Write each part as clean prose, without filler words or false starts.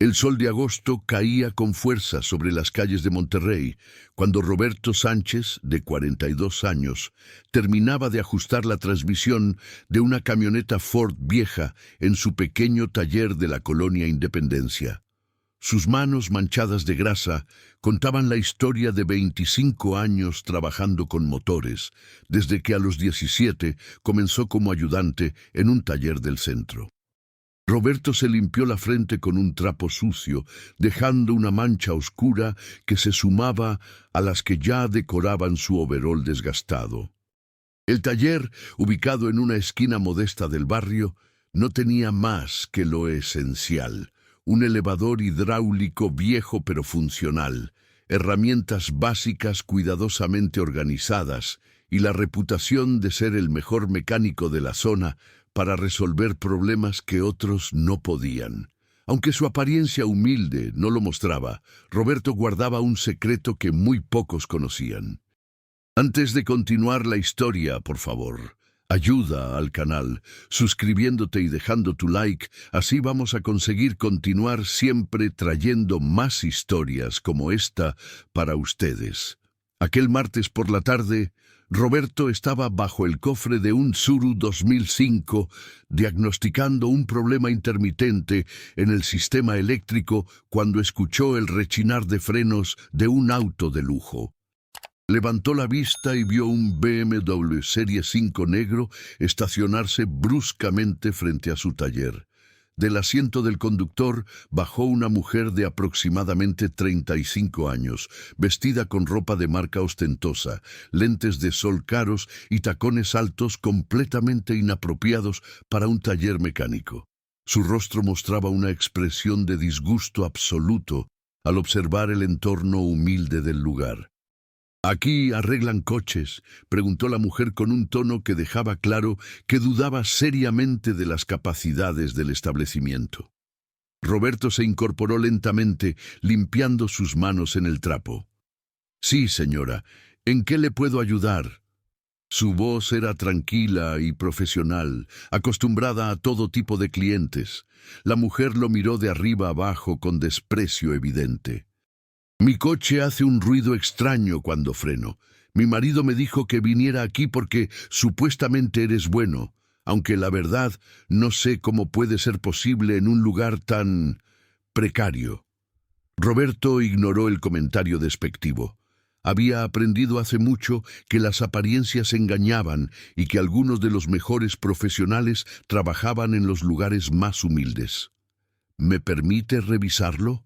El sol de agosto caía con fuerza sobre las calles de Monterrey, cuando Roberto Sánchez, de 42 años, terminaba de ajustar la transmisión de una camioneta Ford vieja en su pequeño taller de la colonia Independencia. Sus manos manchadas de grasa contaban la historia de 25 años trabajando con motores, desde que a los 17 comenzó como ayudante en un taller del centro. Roberto se limpió la frente con un trapo sucio, dejando una mancha oscura que se sumaba a las que ya decoraban su overol desgastado. El taller, ubicado en una esquina modesta del barrio, no tenía más que lo esencial: un elevador hidráulico viejo pero funcional, herramientas básicas cuidadosamente organizadas y la reputación de ser el mejor mecánico de la zona para resolver problemas que otros no podían. Aunque su apariencia humilde no lo mostraba, Roberto guardaba un secreto que muy pocos conocían. Antes de continuar la historia, por favor, ayuda al canal, suscribiéndote y dejando tu like, así vamos a conseguir continuar siempre trayendo más historias como esta para ustedes. Aquel martes por la tarde, Roberto estaba bajo el cofre de un Tsuru 2005 diagnosticando un problema intermitente en el sistema eléctrico cuando escuchó el rechinar de frenos de un auto de lujo. Levantó la vista y vio un BMW Serie 5 negro estacionarse bruscamente frente a su taller. Del asiento del conductor bajó una mujer de aproximadamente 35 años, vestida con ropa de marca ostentosa, lentes de sol caros y tacones altos completamente inapropiados para un taller mecánico. Su rostro mostraba una expresión de disgusto absoluto al observar el entorno humilde del lugar. «¿Aquí arreglan coches?», preguntó la mujer con un tono que dejaba claro que dudaba seriamente de las capacidades del establecimiento. Roberto se incorporó lentamente, limpiando sus manos en el trapo. «Sí, señora. ¿En qué le puedo ayudar?». Su voz era tranquila y profesional, acostumbrada a todo tipo de clientes. La mujer lo miró de arriba abajo con desprecio evidente. «Mi coche hace un ruido extraño cuando freno. Mi marido me dijo que viniera aquí porque supuestamente eres bueno, aunque la verdad no sé cómo puede ser posible en un lugar tan precario». Roberto ignoró el comentario despectivo. Había aprendido hace mucho que las apariencias engañaban y que algunos de los mejores profesionales trabajaban en los lugares más humildes. «¿Me permite revisarlo?».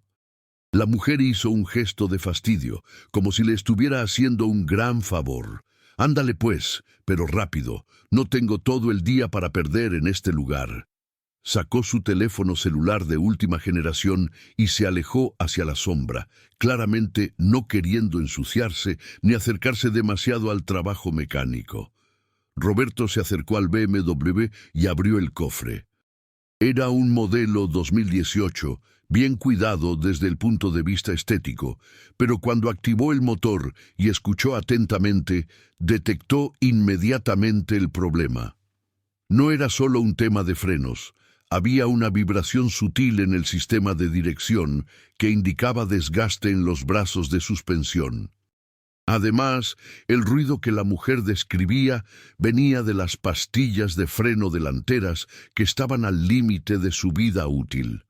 La mujer hizo un gesto de fastidio, como si le estuviera haciendo un gran favor. «Ándale pues, pero rápido. No tengo todo el día para perder en este lugar». Sacó su teléfono celular de última generación y se alejó hacia la sombra, claramente no queriendo ensuciarse ni acercarse demasiado al trabajo mecánico. Roberto se acercó al BMW y abrió el cofre. Era un modelo 2018, bien cuidado desde el punto de vista estético, pero cuando activó el motor y escuchó atentamente, detectó inmediatamente el problema. No era solo un tema de frenos, había una vibración sutil en el sistema de dirección que indicaba desgaste en los brazos de suspensión. Además, el ruido que la mujer describía venía de las pastillas de freno delanteras que estaban al límite de su vida útil.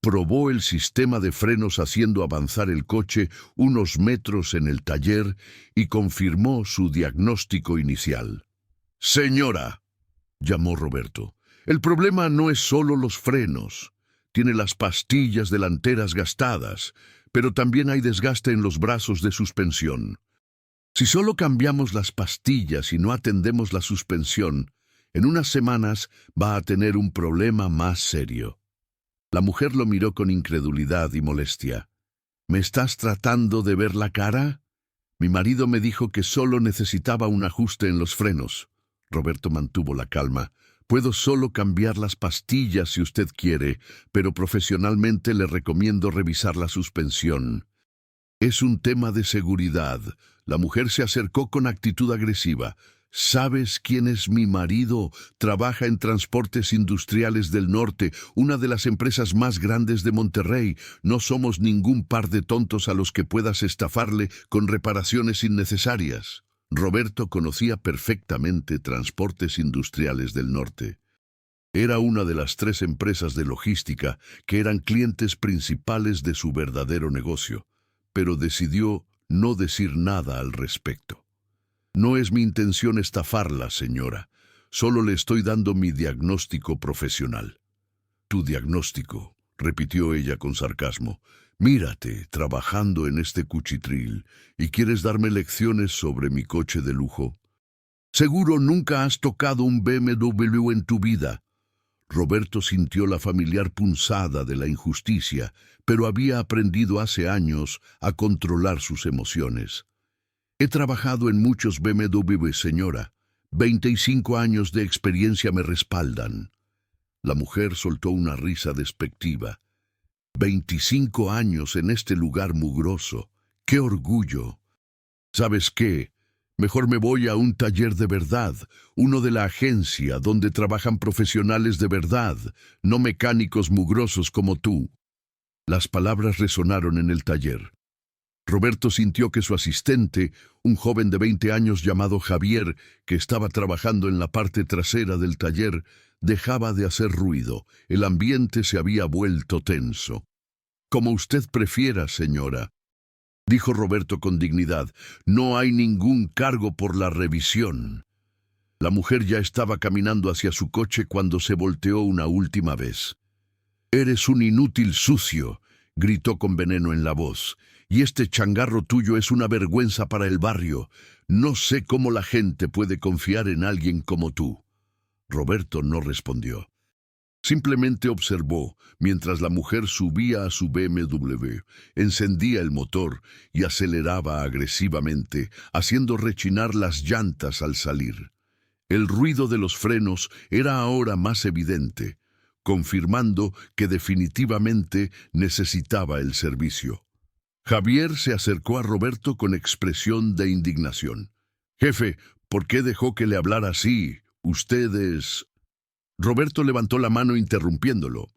Probó el sistema de frenos haciendo avanzar el coche unos metros en el taller y confirmó su diagnóstico inicial. «Señora», llamó Roberto, «el problema no es solo los frenos. Tiene las pastillas delanteras gastadas, pero también hay desgaste en los brazos de suspensión. Si solo cambiamos las pastillas y no atendemos la suspensión, en unas semanas va a tener un problema más serio». La mujer lo miró con incredulidad y molestia. «¿Me estás tratando de ver la cara? Mi marido me dijo que solo necesitaba un ajuste en los frenos». Roberto mantuvo la calma. «Puedo solo cambiar las pastillas si usted quiere, pero profesionalmente le recomiendo revisar la suspensión». «Es un tema de seguridad». La mujer se acercó con actitud agresiva. ¿Sabes quién es mi marido? Trabaja en Transportes Industriales del Norte, una de las empresas más grandes de Monterrey. No somos ningún par de tontos a los que puedas estafarle con reparaciones innecesarias. Roberto conocía perfectamente Transportes Industriales del Norte. Era una de las 3 empresas de logística que eran clientes principales de su verdadero negocio, pero decidió no decir nada al respecto. No es mi intención estafarla, señora. Solo le estoy dando mi diagnóstico profesional. Tu diagnóstico, repitió ella con sarcasmo. Mírate, trabajando en este cuchitril, ¿y quieres darme lecciones sobre mi coche de lujo? Seguro nunca has tocado un BMW en tu vida. Roberto sintió la familiar punzada de la injusticia, pero había aprendido hace años a controlar sus emociones. He trabajado en muchos BMW, señora. 25 años de experiencia me respaldan. La mujer soltó una risa despectiva. 25 años en este lugar mugroso. ¡Qué orgullo! ¿Sabes qué? Mejor me voy a un taller de verdad, uno de la agencia donde trabajan profesionales de verdad, no mecánicos mugrosos como tú. Las palabras resonaron en el taller. Roberto sintió que su asistente, un joven de 20 años llamado Javier, que estaba trabajando en la parte trasera del taller, dejaba de hacer ruido. El ambiente se había vuelto tenso. Como usted prefiera, señora, dijo Roberto con dignidad. No hay ningún cargo por la revisión. La mujer ya estaba caminando hacia su coche cuando se volteó una última vez. Eres un inútil sucio, gritó con veneno en la voz. Y este changarro tuyo es una vergüenza para el barrio. No sé cómo la gente puede confiar en alguien como tú. Roberto no respondió. Simplemente observó mientras la mujer subía a su BMW, encendía el motor y aceleraba agresivamente, haciendo rechinar las llantas al salir. El ruido de los frenos era ahora más evidente, confirmando que definitivamente necesitaba el servicio. Javier se acercó a Roberto con expresión de indignación. «Jefe, ¿por qué dejó que le hablara así? Usted es...» Roberto levantó la mano interrumpiéndolo.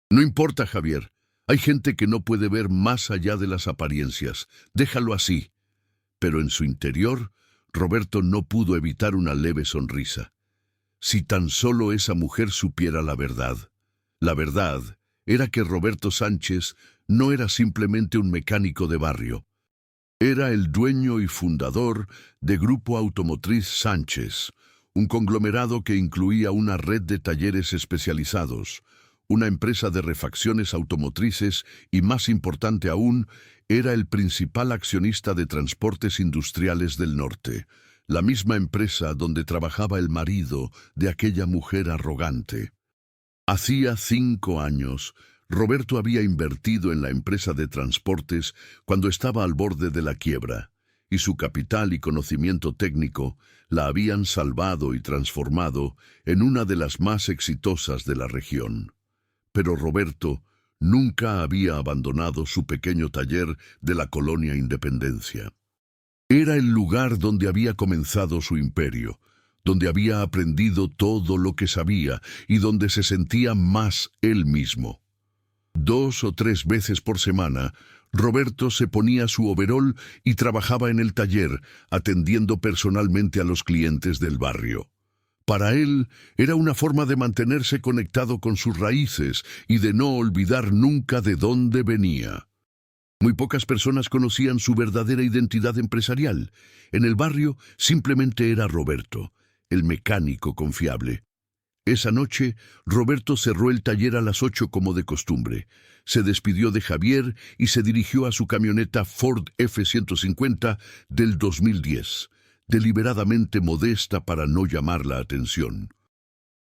«No importa, Javier. Hay gente que no puede ver más allá de las apariencias. Déjalo así». Pero en su interior, Roberto no pudo evitar una leve sonrisa. Si tan solo esa mujer supiera la verdad. La verdad era que Roberto Sánchez no era simplemente un mecánico de barrio. Era el dueño y fundador de Grupo Automotriz Sánchez, un conglomerado que incluía una red de talleres especializados, una empresa de refacciones automotrices y, más importante aún, era el principal accionista de Transportes Industriales del Norte, la misma empresa donde trabajaba el marido de aquella mujer arrogante. Hacía 5 años, Roberto había invertido en la empresa de transportes cuando estaba al borde de la quiebra, y su capital y conocimiento técnico la habían salvado y transformado en una de las más exitosas de la región. Pero Roberto nunca había abandonado su pequeño taller de la colonia Independencia. Era el lugar donde había comenzado su imperio, donde había aprendido todo lo que sabía y donde se sentía más él mismo. 2 o 3 veces por semana, Roberto se ponía su overol y trabajaba en el taller, atendiendo personalmente a los clientes del barrio. Para él, era una forma de mantenerse conectado con sus raíces y de no olvidar nunca de dónde venía. Muy pocas personas conocían su verdadera identidad empresarial. En el barrio simplemente era Roberto, el mecánico confiable. Esa noche, Roberto cerró el taller a las 8 como de costumbre. Se despidió de Javier y se dirigió a su camioneta Ford F-150 del 2010, deliberadamente modesta para no llamar la atención.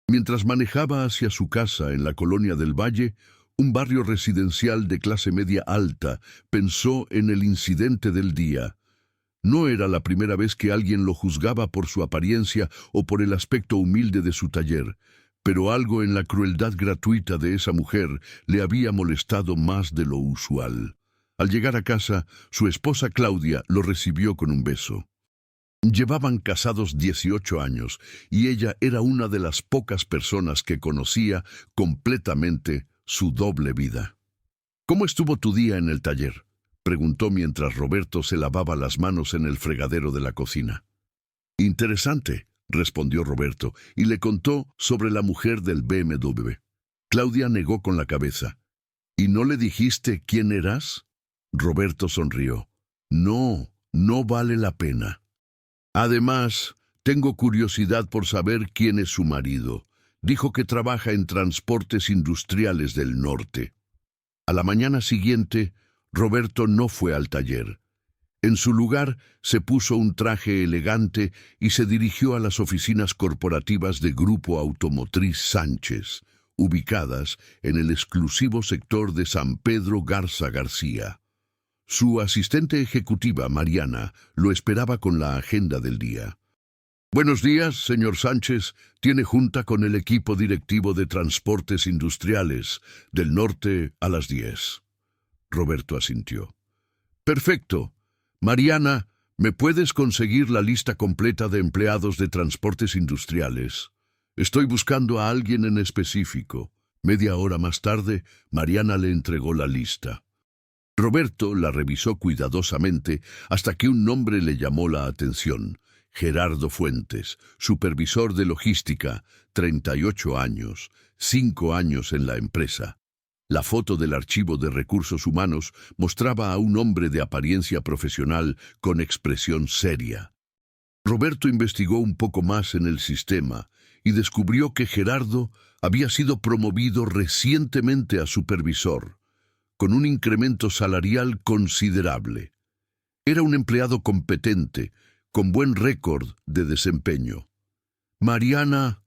Mientras manejaba hacia su casa en la Colonia del Valle, un barrio residencial de clase media alta, pensó en el incidente del día. No era la primera vez que alguien lo juzgaba por su apariencia o por el aspecto humilde de su taller, pero algo en la crueldad gratuita de esa mujer le había molestado más de lo usual. Al llegar a casa, su esposa Claudia lo recibió con un beso. Llevaban casados 18 años y ella era una de las pocas personas que conocía completamente su doble vida. ¿Cómo estuvo tu día en el taller?, preguntó mientras Roberto se lavaba las manos en el fregadero de la cocina. Interesante, respondió Roberto, y le contó sobre la mujer del BMW. Claudia negó con la cabeza. ¿Y no le dijiste quién eras? Roberto sonrió. No, no vale la pena. Además, tengo curiosidad por saber quién es su marido. Dijo que trabaja en Transportes Industriales del Norte. A la mañana siguiente, Roberto no fue al taller. En su lugar, se puso un traje elegante y se dirigió a las oficinas corporativas de Grupo Automotriz Sánchez, ubicadas en el exclusivo sector de San Pedro Garza García. Su asistente ejecutiva, Mariana, lo esperaba con la agenda del día. Buenos días, señor Sánchez. Tiene junta con el equipo directivo de Transportes Industriales del Norte a las 10. Roberto asintió. Perfecto. Mariana, ¿me puedes conseguir la lista completa de empleados de Transportes Industriales? Estoy buscando a alguien en específico. Media hora más tarde, Mariana le entregó la lista. Roberto la revisó cuidadosamente hasta que un nombre le llamó la atención. Gerardo Fuentes, supervisor de logística, 38 años, 5 años en la empresa. La foto del archivo de recursos humanos mostraba a un hombre de apariencia profesional con expresión seria. Roberto investigó un poco más en el sistema y descubrió que Gerardo había sido promovido recientemente a supervisor, con un incremento salarial considerable. Era un empleado competente, con buen récord de desempeño. Mariana,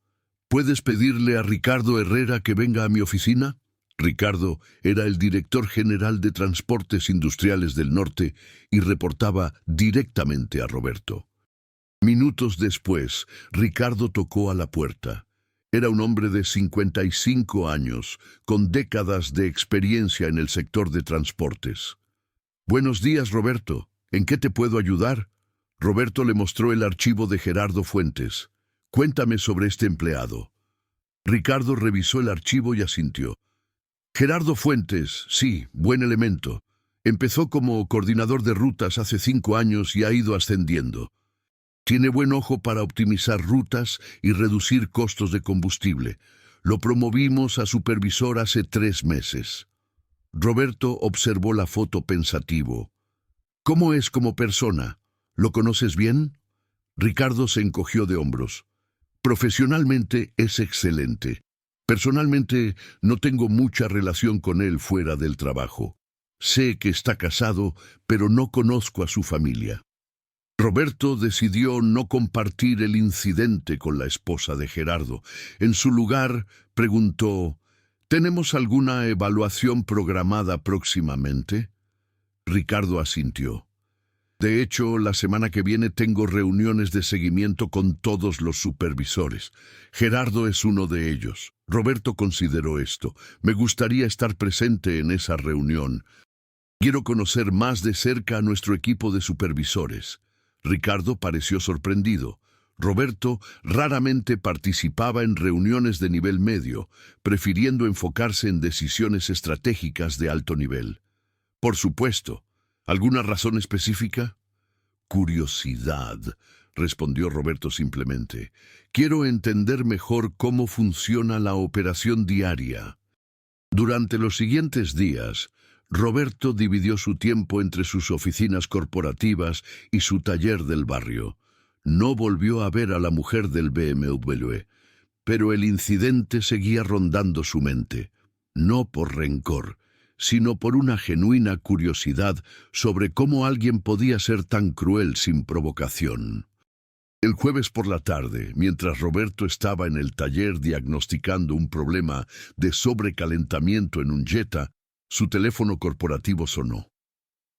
¿puedes pedirle a Ricardo Herrera que venga a mi oficina? Ricardo era el director general de Transportes Industriales del Norte y reportaba directamente a Roberto. Minutos después, Ricardo tocó a la puerta. Era un hombre de 55 años, con décadas de experiencia en el sector de transportes. Buenos días, Roberto. ¿En qué te puedo ayudar? Roberto le mostró el archivo de Gerardo Fuentes. Cuéntame sobre este empleado. Ricardo revisó el archivo y asintió. Gerardo Fuentes, sí, buen elemento. Empezó como coordinador de rutas hace 5 años y ha ido ascendiendo. Tiene buen ojo para optimizar rutas y reducir costos de combustible. Lo promovimos a supervisor hace 3 meses. Roberto observó la foto pensativo. ¿Cómo es como persona? ¿Lo conoces bien? Ricardo se encogió de hombros. Profesionalmente es excelente. Personalmente no tengo mucha relación con él fuera del trabajo. Sé que está casado, pero no conozco a su familia. Roberto decidió no compartir el incidente con la esposa de Gerardo. En su lugar, preguntó, ¿tenemos alguna evaluación programada próximamente? Ricardo asintió. De hecho, la semana que viene tengo reuniones de seguimiento con todos los supervisores. Gerardo es uno de ellos. Roberto consideró esto. Me gustaría estar presente en esa reunión. Quiero conocer más de cerca a nuestro equipo de supervisores. Ricardo pareció sorprendido. Roberto raramente participaba en reuniones de nivel medio, prefiriendo enfocarse en decisiones estratégicas de alto nivel. Por supuesto. ¿Alguna razón específica? Curiosidad, respondió Roberto simplemente. Quiero entender mejor cómo funciona la operación diaria. Durante los siguientes días, Roberto dividió su tiempo entre sus oficinas corporativas y su taller del barrio. No volvió a ver a la mujer del BMW, pero el incidente seguía rondando su mente, no por rencor, sino por una genuina curiosidad sobre cómo alguien podía ser tan cruel sin provocación. El jueves por la tarde, mientras Roberto estaba en el taller diagnosticando un problema de sobrecalentamiento en un Jetta, su teléfono corporativo sonó.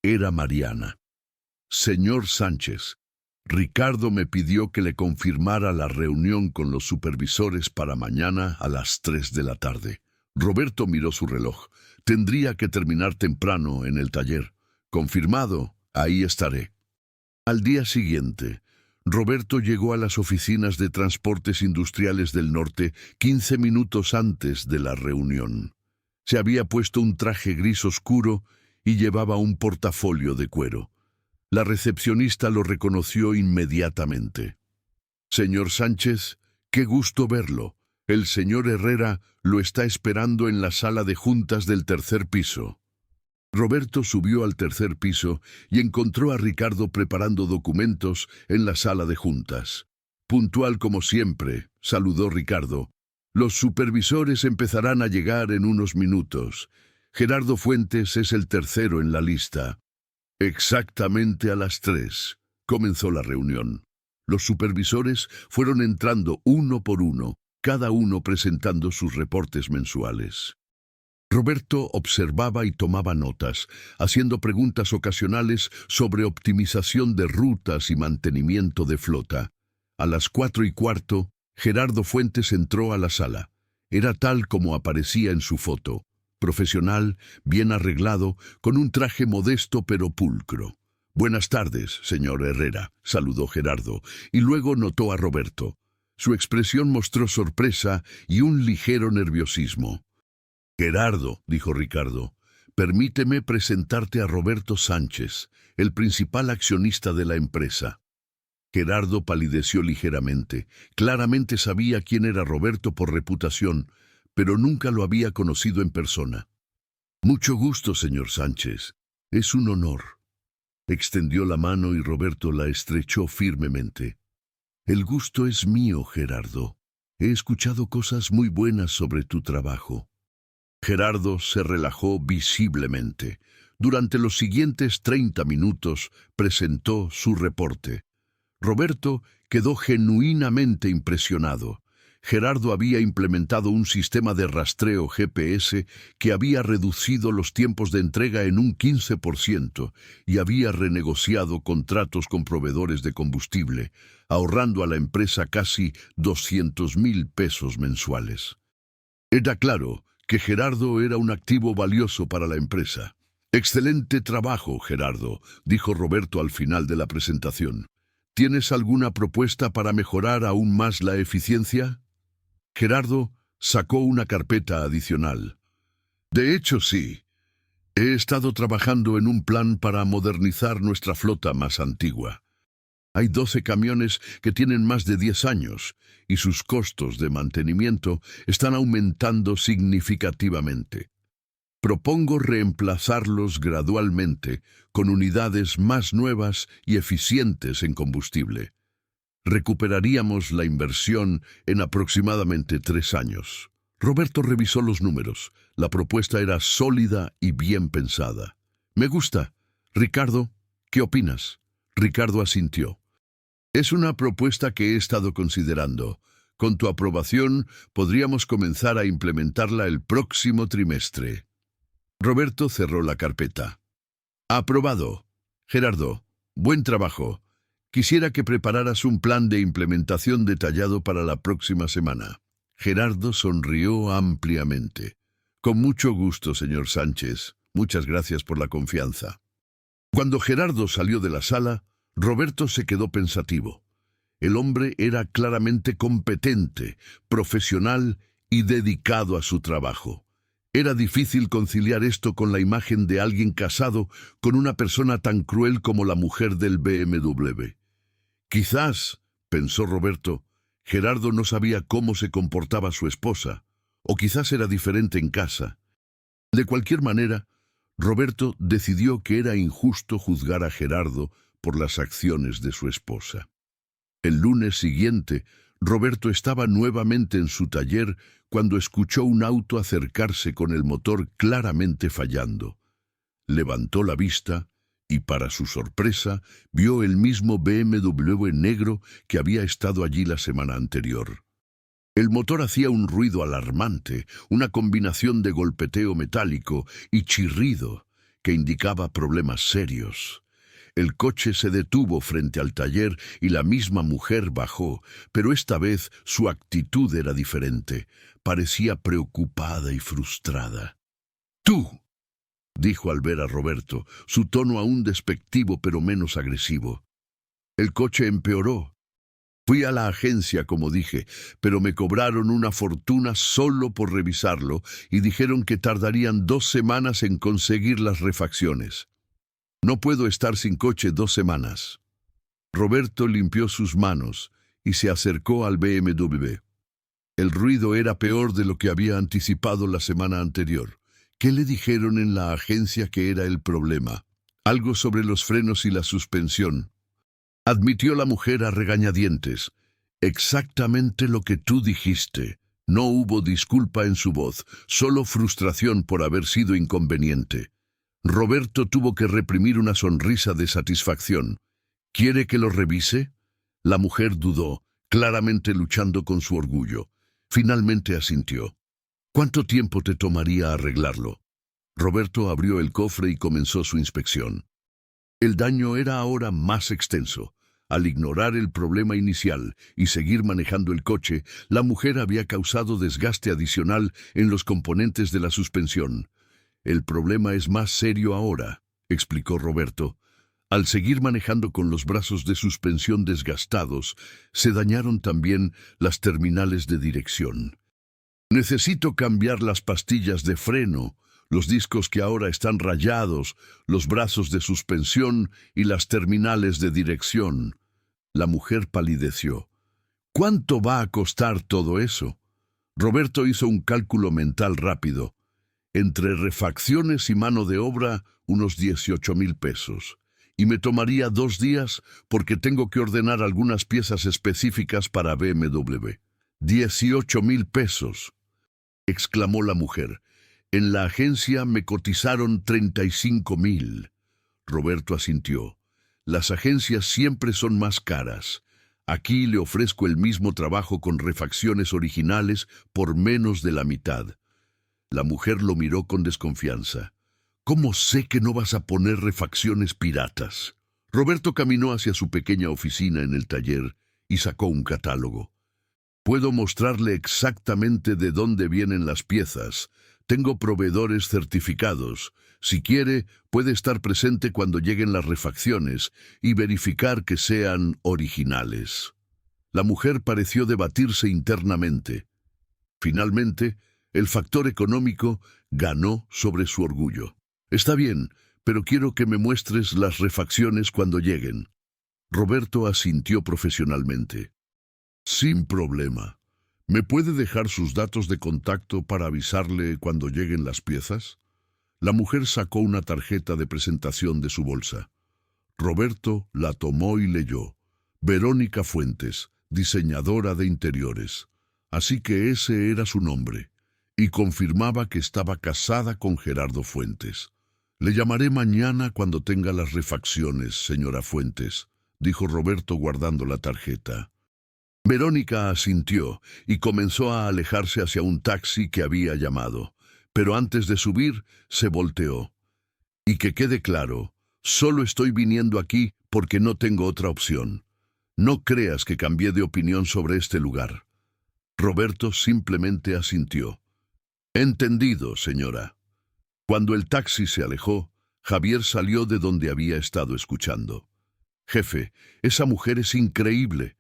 Era Mariana. Señor Sánchez, Ricardo me pidió que le confirmara la reunión con los supervisores para mañana a las 3 de la tarde. Roberto miró su reloj. Tendría que terminar temprano en el taller. Confirmado, ahí estaré. Al día siguiente, Roberto llegó a las oficinas de Transportes Industriales del Norte 15 minutos antes de la reunión. Se había puesto un traje gris oscuro y llevaba un portafolio de cuero. La recepcionista lo reconoció inmediatamente. «Señor Sánchez, qué gusto verlo. El señor Herrera lo está esperando en la sala de juntas del tercer piso». Roberto subió al tercer piso y encontró a Ricardo preparando documentos en la sala de juntas. «Puntual como siempre», saludó Ricardo. «Los supervisores empezarán a llegar en unos minutos. Gerardo Fuentes es el tercero en la lista». Exactamente a las 3 comenzó la reunión. Los supervisores fueron entrando uno por uno, cada uno presentando sus reportes mensuales. Roberto observaba y tomaba notas, haciendo preguntas ocasionales sobre optimización de rutas y mantenimiento de flota. A las 4:15, Gerardo Fuentes entró a la sala. Era tal como aparecía en su foto, profesional, bien arreglado, con un traje modesto pero pulcro. «Buenas tardes, señor Herrera», saludó Gerardo, y luego notó a Roberto. Su expresión mostró sorpresa y un ligero nerviosismo. «Gerardo», dijo Ricardo, «permíteme presentarte a Roberto Sánchez, el principal accionista de la empresa». Gerardo palideció ligeramente. Claramente sabía quién era Roberto por reputación, pero nunca lo había conocido en persona. «Mucho gusto, señor Sánchez. Es un honor». Extendió la mano y Roberto la estrechó firmemente. «El gusto es mío, Gerardo. He escuchado cosas muy buenas sobre tu trabajo». Gerardo se relajó visiblemente. Durante los siguientes 30 minutos presentó su reporte. Roberto quedó genuinamente impresionado. Gerardo había implementado un sistema de rastreo GPS que había reducido los tiempos de entrega en un 15% y había renegociado contratos con proveedores de combustible, ahorrando a la empresa casi 200,000 pesos mensuales. Era claro que Gerardo era un activo valioso para la empresa. «Excelente trabajo, Gerardo», dijo Roberto al final de la presentación. «¿Tienes alguna propuesta para mejorar aún más la eficiencia?» Gerardo sacó una carpeta adicional. «De hecho, sí. He estado trabajando en un plan para modernizar nuestra flota más antigua. Hay 12 camiones que tienen más de 10 años y sus costos de mantenimiento están aumentando significativamente. Propongo reemplazarlos gradualmente con unidades más nuevas y eficientes en combustible. Recuperaríamos la inversión en aproximadamente 3 años». Roberto revisó los números. La propuesta era sólida y bien pensada. «Me gusta. Ricardo, ¿qué opinas?» Ricardo asintió. «Es una propuesta que he estado considerando. Con tu aprobación, podríamos comenzar a implementarla el próximo trimestre». Roberto cerró la carpeta. «Aprobado. Gerardo, buen trabajo. Quisiera que prepararas un plan de implementación detallado para la próxima semana». Gerardo sonrió ampliamente. «Con mucho gusto, señor Sánchez. Muchas gracias por la confianza». Cuando Gerardo salió de la sala, Roberto se quedó pensativo. El hombre era claramente competente, profesional y dedicado a su trabajo. Era difícil conciliar esto con la imagen de alguien casado con una persona tan cruel como la mujer del BMW. Quizás, pensó Roberto, Gerardo no sabía cómo se comportaba su esposa, o quizás era diferente en casa. De cualquier manera, Roberto decidió que era injusto juzgar a Gerardo por las acciones de su esposa. El lunes siguiente, Roberto estaba nuevamente en su taller cuando escuchó un auto acercarse con el motor claramente fallando. Levantó la vista y, para su sorpresa, vio el mismo BMW negro que había estado allí la semana anterior. El motor hacía un ruido alarmante, una combinación de golpeteo metálico y chirrido que indicaba problemas serios. El coche se detuvo frente al taller y la misma mujer bajó, pero esta vez su actitud era diferente. Parecía preocupada y frustrada. «¡Tú!», dijo al ver a Roberto, su tono aún despectivo pero menos agresivo. «El coche empeoró. Fui a la agencia, como dije, pero me cobraron una fortuna solo por revisarlo y dijeron que tardarían 2 semanas en conseguir las refacciones. No puedo estar sin coche 2 semanas. Roberto limpió sus manos y se acercó al BMW. El ruido era peor de lo que había anticipado la semana anterior. ¿Qué le dijeron en la agencia que era el problema? Algo sobre los frenos y la suspensión. Admitió la mujer a regañadientes. Exactamente lo que tú dijiste. No hubo disculpa en su voz, solo frustración por haber sido inconveniente. Roberto tuvo que reprimir una sonrisa de satisfacción. ¿Quiere que lo revise? La mujer dudó, claramente luchando con su orgullo. Finalmente asintió. ¿Cuánto tiempo te tomaría arreglarlo? Roberto abrió el cofre y comenzó su inspección. El daño era ahora más extenso. Al ignorar el problema inicial y seguir manejando el coche, la mujer había causado desgaste adicional en los componentes de la suspensión. El problema es más serio ahora, explicó Roberto. Al seguir manejando con los brazos de suspensión desgastados, se dañaron también las terminales de dirección. Necesito cambiar las pastillas de freno, los discos que ahora están rayados, los brazos de suspensión y las terminales de dirección. La mujer palideció. ¿Cuánto va a costar todo eso? Roberto hizo un cálculo mental rápido. Entre refacciones y mano de obra, unos 18,000 pesos. Y me tomaría 2 días porque tengo que ordenar algunas piezas específicas para BMW. 18,000 pesos, exclamó la mujer. En la agencia me cotizaron 35,000. Roberto asintió. Las agencias siempre son más caras. Aquí le ofrezco el mismo trabajo con refacciones originales por menos de la mitad. La mujer lo miró con desconfianza. ¿Cómo sé que no vas a poner refacciones piratas? Roberto caminó hacia su pequeña oficina en el taller y sacó un catálogo. Puedo mostrarle exactamente de dónde vienen las piezas. Tengo proveedores certificados. Si quiere, puede estar presente cuando lleguen las refacciones y verificar que sean originales. La mujer pareció debatirse internamente. Finalmente, el factor económico ganó sobre su orgullo. Está bien, pero quiero que me muestres las refacciones cuando lleguen. Roberto asintió profesionalmente. Sin problema. ¿Me puede dejar sus datos de contacto para avisarle cuando lleguen las piezas? La mujer sacó una tarjeta de presentación de su bolsa. Roberto la tomó y leyó. Verónica Fuentes, diseñadora de interiores. Así que ese era su nombre. Y confirmaba que estaba casada con Gerardo Fuentes. Le llamaré mañana cuando tenga las refacciones, señora Fuentes, dijo Roberto guardando la tarjeta. Verónica asintió y comenzó a alejarse hacia un taxi que había llamado, pero antes de subir se volteó. Y que quede claro, solo estoy viniendo aquí porque no tengo otra opción. No creas que cambié de opinión sobre este lugar. Roberto simplemente asintió. Entendido, señora. Cuando el taxi se alejó, Javier salió de donde había estado escuchando. Jefe, esa mujer es increíble.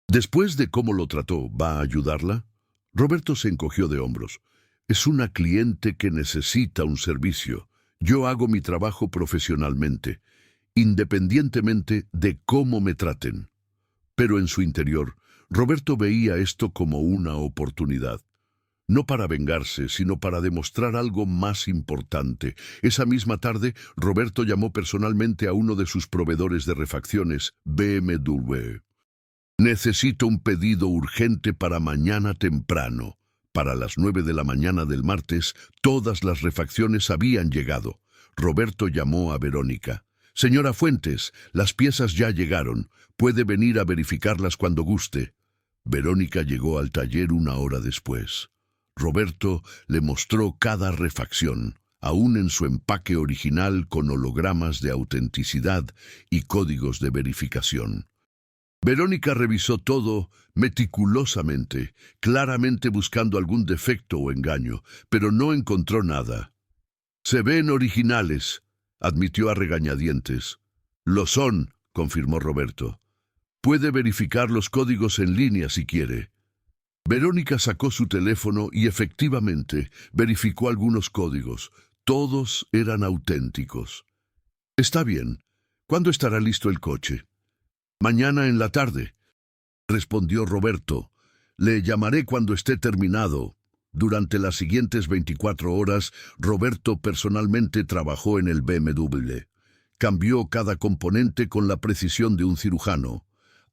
Después de cómo lo trató, ¿va a ayudarla? Roberto se encogió de hombros. Es una cliente que necesita un servicio. Yo hago mi trabajo profesionalmente, independientemente de cómo me traten. Pero en su interior, Roberto veía esto como una oportunidad. No para vengarse, sino para demostrar algo más importante. Esa misma tarde, Roberto llamó personalmente a uno de sus proveedores de refacciones, BMW. Necesito un pedido urgente para mañana temprano. Para las 9 de la mañana del martes, todas las refacciones habían llegado. Roberto llamó a Verónica. Señora Fuentes, las piezas ya llegaron. Puede venir a verificarlas cuando guste. Verónica llegó al taller 1 hora después. Roberto le mostró cada refacción, aún en su empaque original con hologramas de autenticidad y códigos de verificación. Verónica revisó todo meticulosamente, claramente buscando algún defecto o engaño, pero no encontró nada. Se ven originales, admitió a regañadientes. Lo son, confirmó Roberto. Puede verificar los códigos en línea si quiere. Verónica sacó su teléfono y efectivamente verificó algunos códigos. Todos eran auténticos. Está bien. ¿Cuándo estará listo el coche? Mañana en la tarde, respondió Roberto. Le llamaré cuando esté terminado. Durante las siguientes 24 horas, Roberto personalmente trabajó en el BMW. Cambió cada componente con la precisión de un cirujano.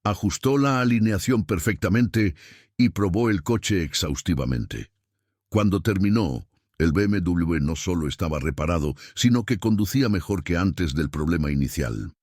Ajustó la alineación perfectamente y probó el coche exhaustivamente. Cuando terminó, el BMW no solo estaba reparado, sino que conducía mejor que antes del problema inicial.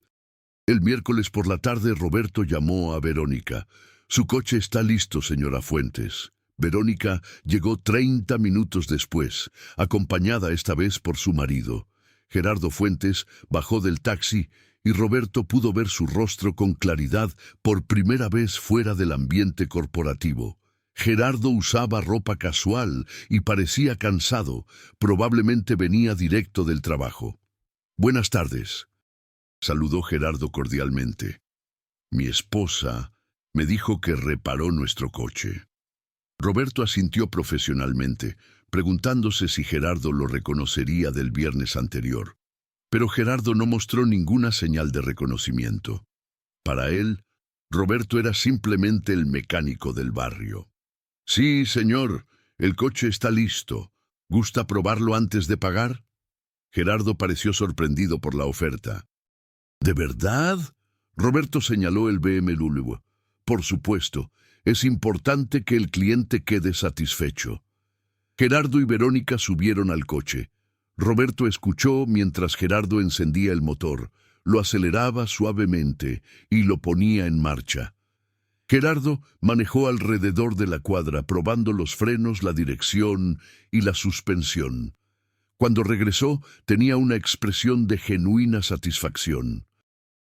El miércoles por la tarde, Roberto llamó a Verónica. Su coche está listo, señora Fuentes. Verónica llegó 30 minutos después, acompañada esta vez por su marido. Gerardo Fuentes bajó del taxi y Roberto pudo ver su rostro con claridad por primera vez fuera del ambiente corporativo. Gerardo usaba ropa casual y parecía cansado. Probablemente venía directo del trabajo. «Buenas tardes», saludó Gerardo cordialmente. «Mi esposa me dijo que reparó nuestro coche». Roberto asintió profesionalmente, preguntándose si Gerardo lo reconocería del viernes anterior. Pero Gerardo no mostró ninguna señal de reconocimiento. Para él, Roberto era simplemente el mecánico del barrio. «Sí, señor, el coche está listo. ¿Gusta probarlo antes de pagar?» Gerardo pareció sorprendido por la oferta. «¿De verdad?» Roberto señaló el BMW. «Por supuesto, es importante que el cliente quede satisfecho». Gerardo y Verónica subieron al coche. Roberto escuchó mientras Gerardo encendía el motor, lo aceleraba suavemente y lo ponía en marcha. Gerardo manejó alrededor de la cuadra, probando los frenos, la dirección y la suspensión. Cuando regresó, tenía una expresión de genuina satisfacción.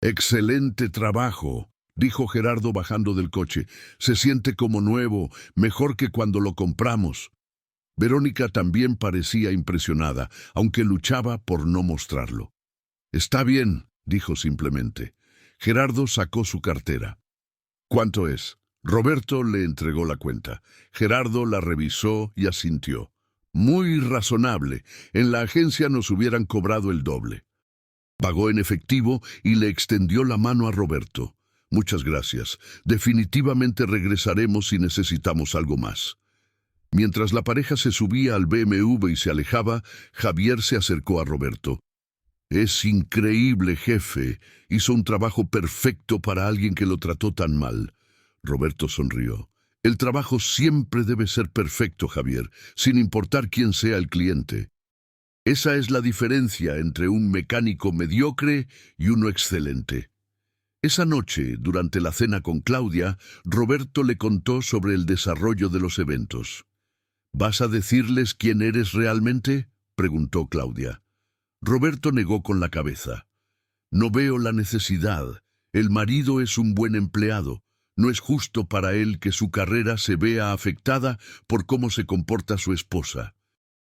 «Excelente trabajo», dijo Gerardo bajando del coche. «Se siente como nuevo, mejor que cuando lo compramos». Verónica también parecía impresionada, aunque luchaba por no mostrarlo. «Está bien», dijo simplemente. Gerardo sacó su cartera. «¿Cuánto es?» Roberto le entregó la cuenta. Gerardo la revisó y asintió. «Muy razonable. En la agencia nos hubieran cobrado el doble». Pagó en efectivo y le extendió la mano a Roberto. «Muchas gracias. Definitivamente regresaremos si necesitamos algo más». Mientras la pareja se subía al BMW y se alejaba, Javier se acercó a Roberto. «Es increíble, jefe. Hizo un trabajo perfecto para alguien que lo trató tan mal». Roberto sonrió. «El trabajo siempre debe ser perfecto, Javier, sin importar quién sea el cliente. Esa es la diferencia entre un mecánico mediocre y uno excelente». Esa noche, durante la cena con Claudia, Roberto le contó sobre el desarrollo de los eventos. «¿Vas a decirles quién eres realmente?», preguntó Claudia. Roberto negó con la cabeza. «No veo la necesidad. El marido es un buen empleado. No es justo para él que su carrera se vea afectada por cómo se comporta su esposa».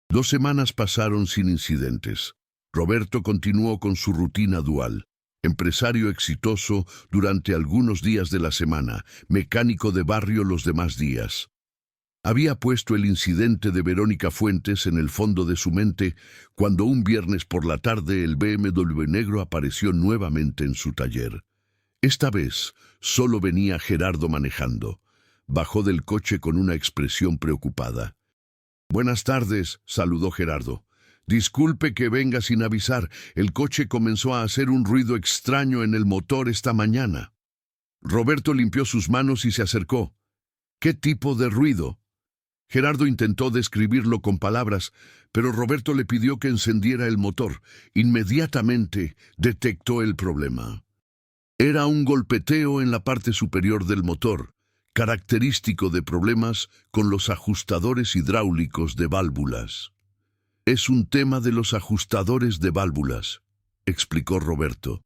2 semanas pasaron sin incidentes. Roberto continuó con su rutina dual. Empresario exitoso durante algunos días de la semana, mecánico de barrio los demás días. Había puesto el incidente de Verónica Fuentes en el fondo de su mente cuando un viernes por la tarde el BMW negro apareció nuevamente en su taller. Esta vez solo venía Gerardo manejando. Bajó del coche con una expresión preocupada. «Buenas tardes», saludó Gerardo. «Disculpe que venga sin avisar. El coche comenzó a hacer un ruido extraño en el motor esta mañana». Roberto limpió sus manos y se acercó. «¿Qué tipo de ruido?». Gerardo intentó describirlo con palabras, pero Roberto le pidió que encendiera el motor. Inmediatamente detectó el problema. Era un golpeteo en la parte superior del motor, característico de problemas con los ajustadores hidráulicos de válvulas. «Es un tema de los ajustadores de válvulas», explicó Roberto.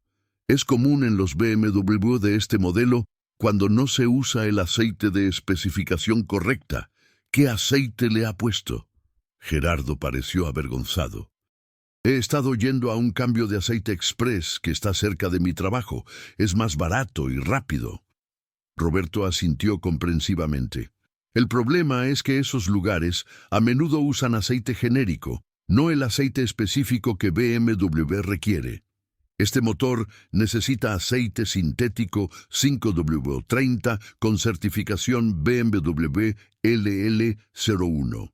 «Es común en los BMW de este modelo cuando no se usa el aceite de especificación correcta. ¿Qué aceite le ha puesto?». Gerardo pareció avergonzado. «He estado yendo a un cambio de aceite express que está cerca de mi trabajo. Es más barato y rápido». Roberto asintió comprensivamente. El problema es que esos lugares a menudo usan aceite genérico, no el aceite específico que BMW requiere. Este motor necesita aceite sintético 5W30 con certificación BMW LL01.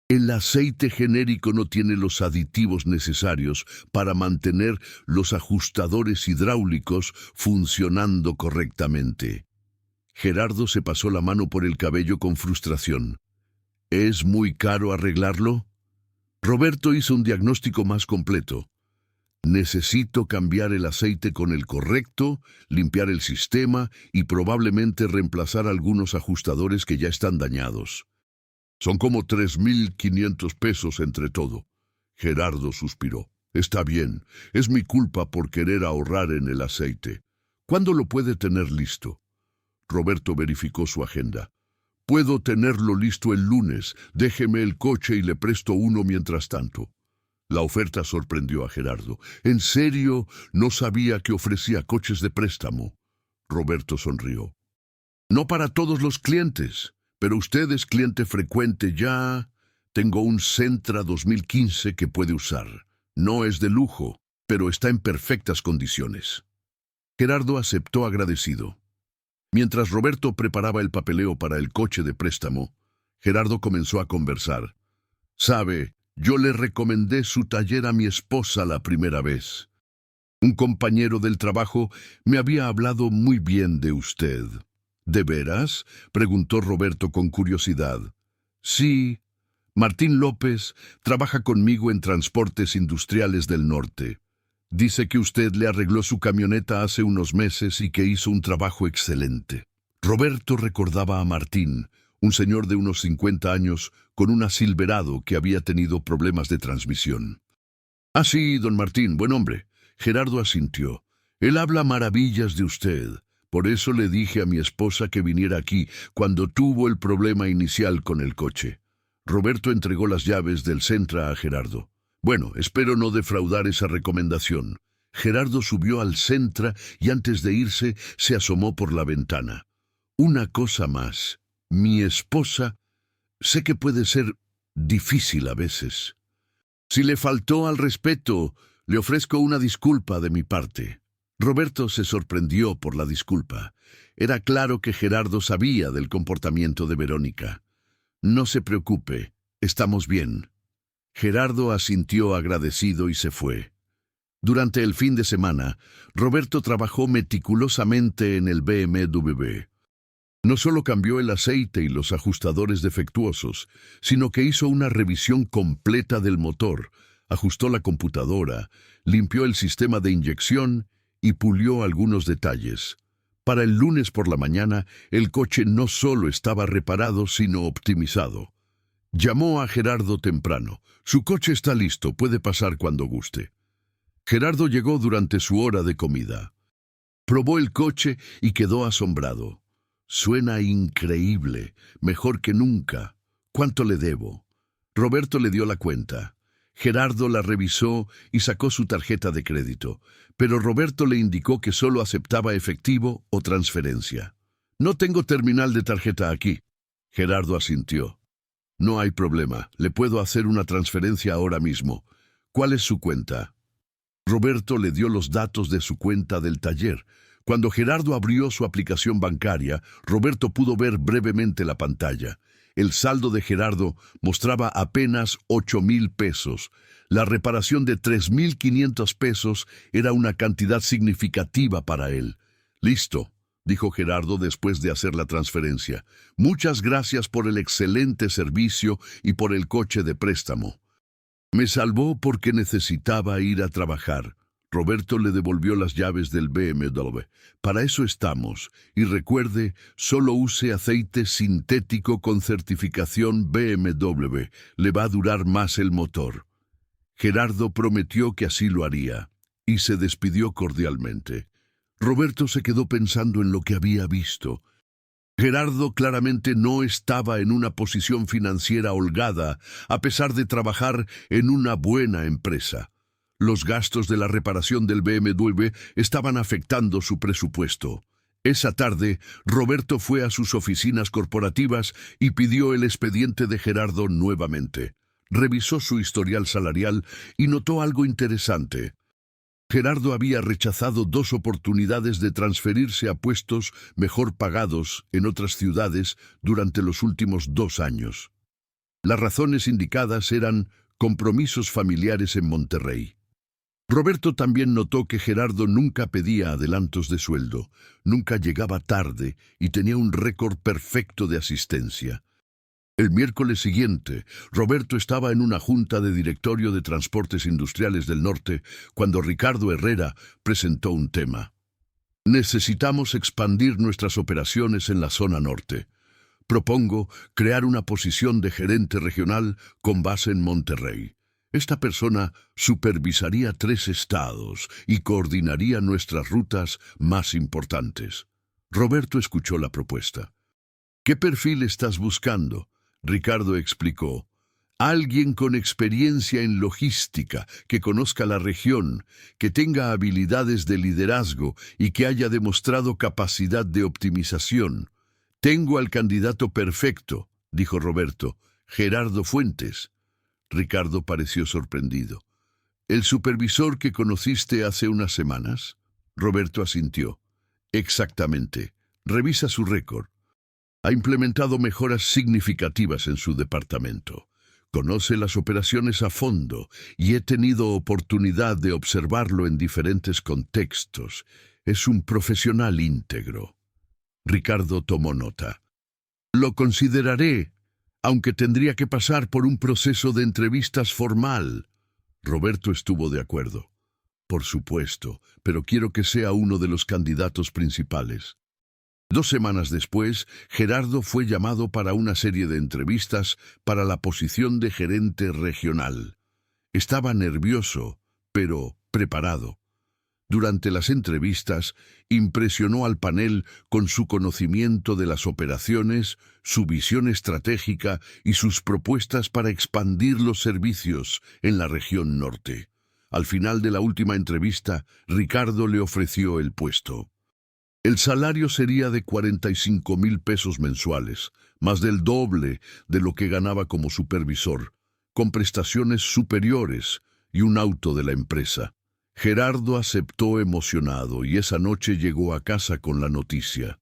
El aceite genérico no tiene los aditivos necesarios para mantener los ajustadores hidráulicos funcionando correctamente. Gerardo se pasó la mano por el cabello con frustración. ¿Es muy caro arreglarlo? Roberto hizo un diagnóstico más completo. Necesito cambiar el aceite con el correcto, limpiar el sistema y probablemente reemplazar algunos ajustadores que ya están dañados. Son como 3.500 pesos entre todo. Gerardo suspiró. Está bien, es mi culpa por querer ahorrar en el aceite. ¿Cuándo lo puede tener listo? Roberto verificó su agenda. Puedo tenerlo listo el lunes. Déjeme el coche y le presto uno mientras tanto. La oferta sorprendió a Gerardo. ¿En serio? No sabía que ofrecía coches de préstamo. Roberto sonrió. No para todos los clientes, pero usted es cliente frecuente ya. Tengo un Sentra 2015 que puede usar. No es de lujo, pero está en perfectas condiciones. Gerardo aceptó agradecido. Mientras Roberto preparaba el papeleo para el coche de préstamo, Gerardo comenzó a conversar. «Sabe, yo le recomendé su taller a mi esposa la primera vez. Un compañero del trabajo me había hablado muy bien de usted». «¿De veras?», preguntó Roberto con curiosidad. «Sí, Martín López trabaja conmigo en Transportes Industriales del Norte. Dice que usted le arregló su camioneta hace unos meses y que hizo un trabajo excelente». Roberto recordaba a Martín, un señor de unos 50 años, con una Silverado que había tenido problemas de transmisión. «Ah, sí, don Martín, buen hombre». Gerardo asintió. «Él habla maravillas de usted. Por eso le dije a mi esposa que viniera aquí cuando tuvo el problema inicial con el coche». Roberto entregó las llaves del Sentra a Gerardo. «Bueno, espero no defraudar esa recomendación». Gerardo subió al Sentra y antes de irse se asomó por la ventana. «Una cosa más. Mi esposa, sé que puede ser difícil a veces. Si le faltó al respeto, le ofrezco una disculpa de mi parte». Roberto se sorprendió por la disculpa. Era claro que Gerardo sabía del comportamiento de Verónica. «No se preocupe, estamos bien». Gerardo asintió agradecido y se fue. Durante el fin de semana, Roberto trabajó meticulosamente en el BMW. No solo cambió el aceite y los ajustadores defectuosos, sino que hizo una revisión completa del motor, ajustó la computadora, limpió el sistema de inyección y pulió algunos detalles. Para el lunes por la mañana, el coche no solo estaba reparado, sino optimizado. Llamó a Gerardo temprano. «Su coche está listo, puede pasar cuando guste». Gerardo llegó durante su hora de comida. Probó el coche y quedó asombrado. «Suena increíble, mejor que nunca. ¿Cuánto le debo?» Roberto le dio la cuenta. Gerardo la revisó y sacó su tarjeta de crédito, pero Roberto le indicó que solo aceptaba efectivo o transferencia. «No tengo terminal de tarjeta aquí». Gerardo asintió. «No hay problema, le puedo hacer una transferencia ahora mismo. ¿Cuál es su cuenta?» Roberto le dio los datos de su cuenta del taller. Cuando Gerardo abrió su aplicación bancaria, Roberto pudo ver brevemente la pantalla. El saldo de Gerardo mostraba apenas 8,000 pesos. La reparación de 3,500 pesos era una cantidad significativa para él. «Listo», dijo Gerardo después de hacer la transferencia. «Muchas gracias por el excelente servicio y por el coche de préstamo. Me salvó porque necesitaba ir a trabajar». Roberto le devolvió las llaves del BMW. «Para eso estamos. Y recuerde, solo use aceite sintético con certificación BMW. Le va a durar más el motor». Gerardo prometió que así lo haría, y se despidió cordialmente. Roberto se quedó pensando en lo que había visto. Gerardo claramente no estaba en una posición financiera holgada, a pesar de trabajar en una buena empresa. Los gastos de la reparación del BMW estaban afectando su presupuesto. Esa tarde, Roberto fue a sus oficinas corporativas y pidió el expediente de Gerardo nuevamente. Revisó su historial salarial y notó algo interesante. Gerardo había rechazado 2 oportunidades de transferirse a puestos mejor pagados en otras ciudades durante los últimos 2 años. Las razones indicadas eran compromisos familiares en Monterrey. Roberto también notó que Gerardo nunca pedía adelantos de sueldo, nunca llegaba tarde y tenía un récord perfecto de asistencia. El miércoles siguiente, Roberto estaba en una junta de directorio de Transportes Industriales del Norte cuando Ricardo Herrera presentó un tema. Necesitamos expandir nuestras operaciones en la zona norte. Propongo crear una posición de gerente regional con base en Monterrey. Esta persona supervisaría 3 estados y coordinaría nuestras rutas más importantes. Roberto escuchó la propuesta. ¿Qué perfil estás buscando? Ricardo explicó. Alguien con experiencia en logística, que conozca la región, que tenga habilidades de liderazgo y que haya demostrado capacidad de optimización. Tengo al candidato perfecto, dijo Roberto, Gerardo Fuentes. Ricardo pareció sorprendido. ¿El supervisor que conociste hace unas semanas? Roberto asintió. Exactamente. Revisa su récord. Ha implementado mejoras significativas en su departamento. Conoce las operaciones a fondo y he tenido oportunidad de observarlo en diferentes contextos. Es un profesional íntegro. Ricardo tomó nota. Lo consideraré, aunque tendría que pasar por un proceso de entrevistas formal. Roberto estuvo de acuerdo. Por supuesto, pero quiero que sea uno de los candidatos principales. 2 semanas después, Gerardo fue llamado para una serie de entrevistas para la posición de gerente regional. Estaba nervioso, pero preparado. Durante las entrevistas, impresionó al panel con su conocimiento de las operaciones, su visión estratégica y sus propuestas para expandir los servicios en la región norte. Al final de la última entrevista, Ricardo le ofreció el puesto. El salario sería de 45,000 pesos mensuales, más del doble de lo que ganaba como supervisor, con prestaciones superiores y un auto de la empresa. Gerardo aceptó emocionado y esa noche llegó a casa con la noticia.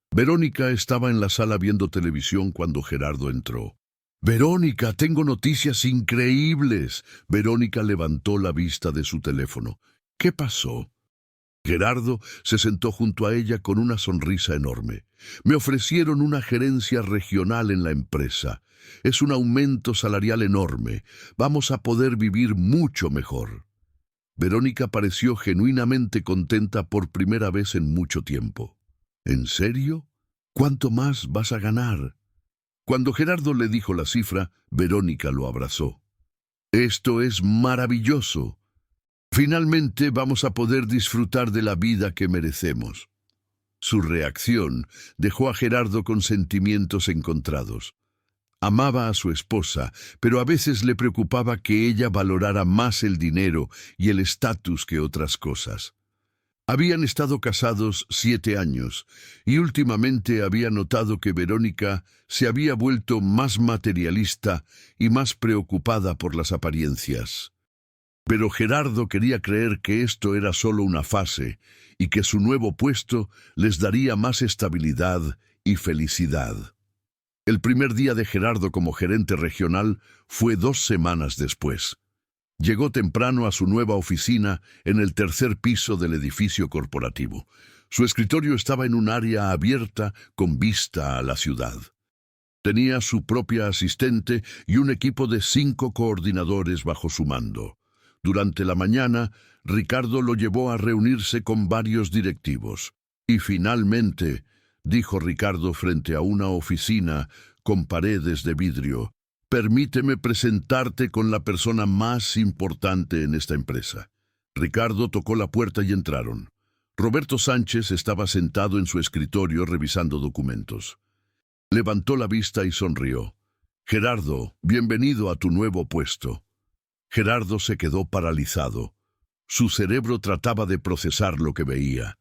Verónica estaba en la sala viendo televisión cuando Gerardo entró. «Verónica, tengo noticias increíbles». Verónica levantó la vista de su teléfono. «¿Qué pasó?» Gerardo se sentó junto a ella con una sonrisa enorme. «Me ofrecieron una gerencia regional en la empresa. Es un aumento salarial enorme. Vamos a poder vivir mucho mejor». Verónica pareció genuinamente contenta por primera vez en mucho tiempo. ¿En serio? ¿Cuánto más vas a ganar? Cuando Gerardo le dijo la cifra, Verónica lo abrazó. «Esto es maravilloso. Finalmente vamos a poder disfrutar de la vida que merecemos». Su reacción dejó a Gerardo con sentimientos encontrados. Amaba a su esposa, pero a veces le preocupaba que ella valorara más el dinero y el estatus que otras cosas. Habían estado casados 7 años y últimamente había notado que Verónica se había vuelto más materialista y más preocupada por las apariencias. Pero Gerardo quería creer que esto era solo una fase y que su nuevo puesto les daría más estabilidad y felicidad. El primer día de Gerardo como gerente regional fue 2 semanas después. Llegó temprano a su nueva oficina en el 3er piso del edificio corporativo. Su escritorio estaba en un área abierta con vista a la ciudad. Tenía su propia asistente y un equipo de 5 coordinadores bajo su mando. Durante la mañana, Ricardo lo llevó a reunirse con varios directivos. Y finalmente, dijo Ricardo frente a una oficina con paredes de vidrio, «Permíteme presentarte con la persona más importante en esta empresa». Ricardo tocó la puerta y entraron. Roberto Sánchez estaba sentado en su escritorio revisando documentos. Levantó la vista y sonrió. «Gerardo, bienvenido a tu nuevo puesto». Gerardo se quedó paralizado. Su cerebro trataba de procesar lo que veía.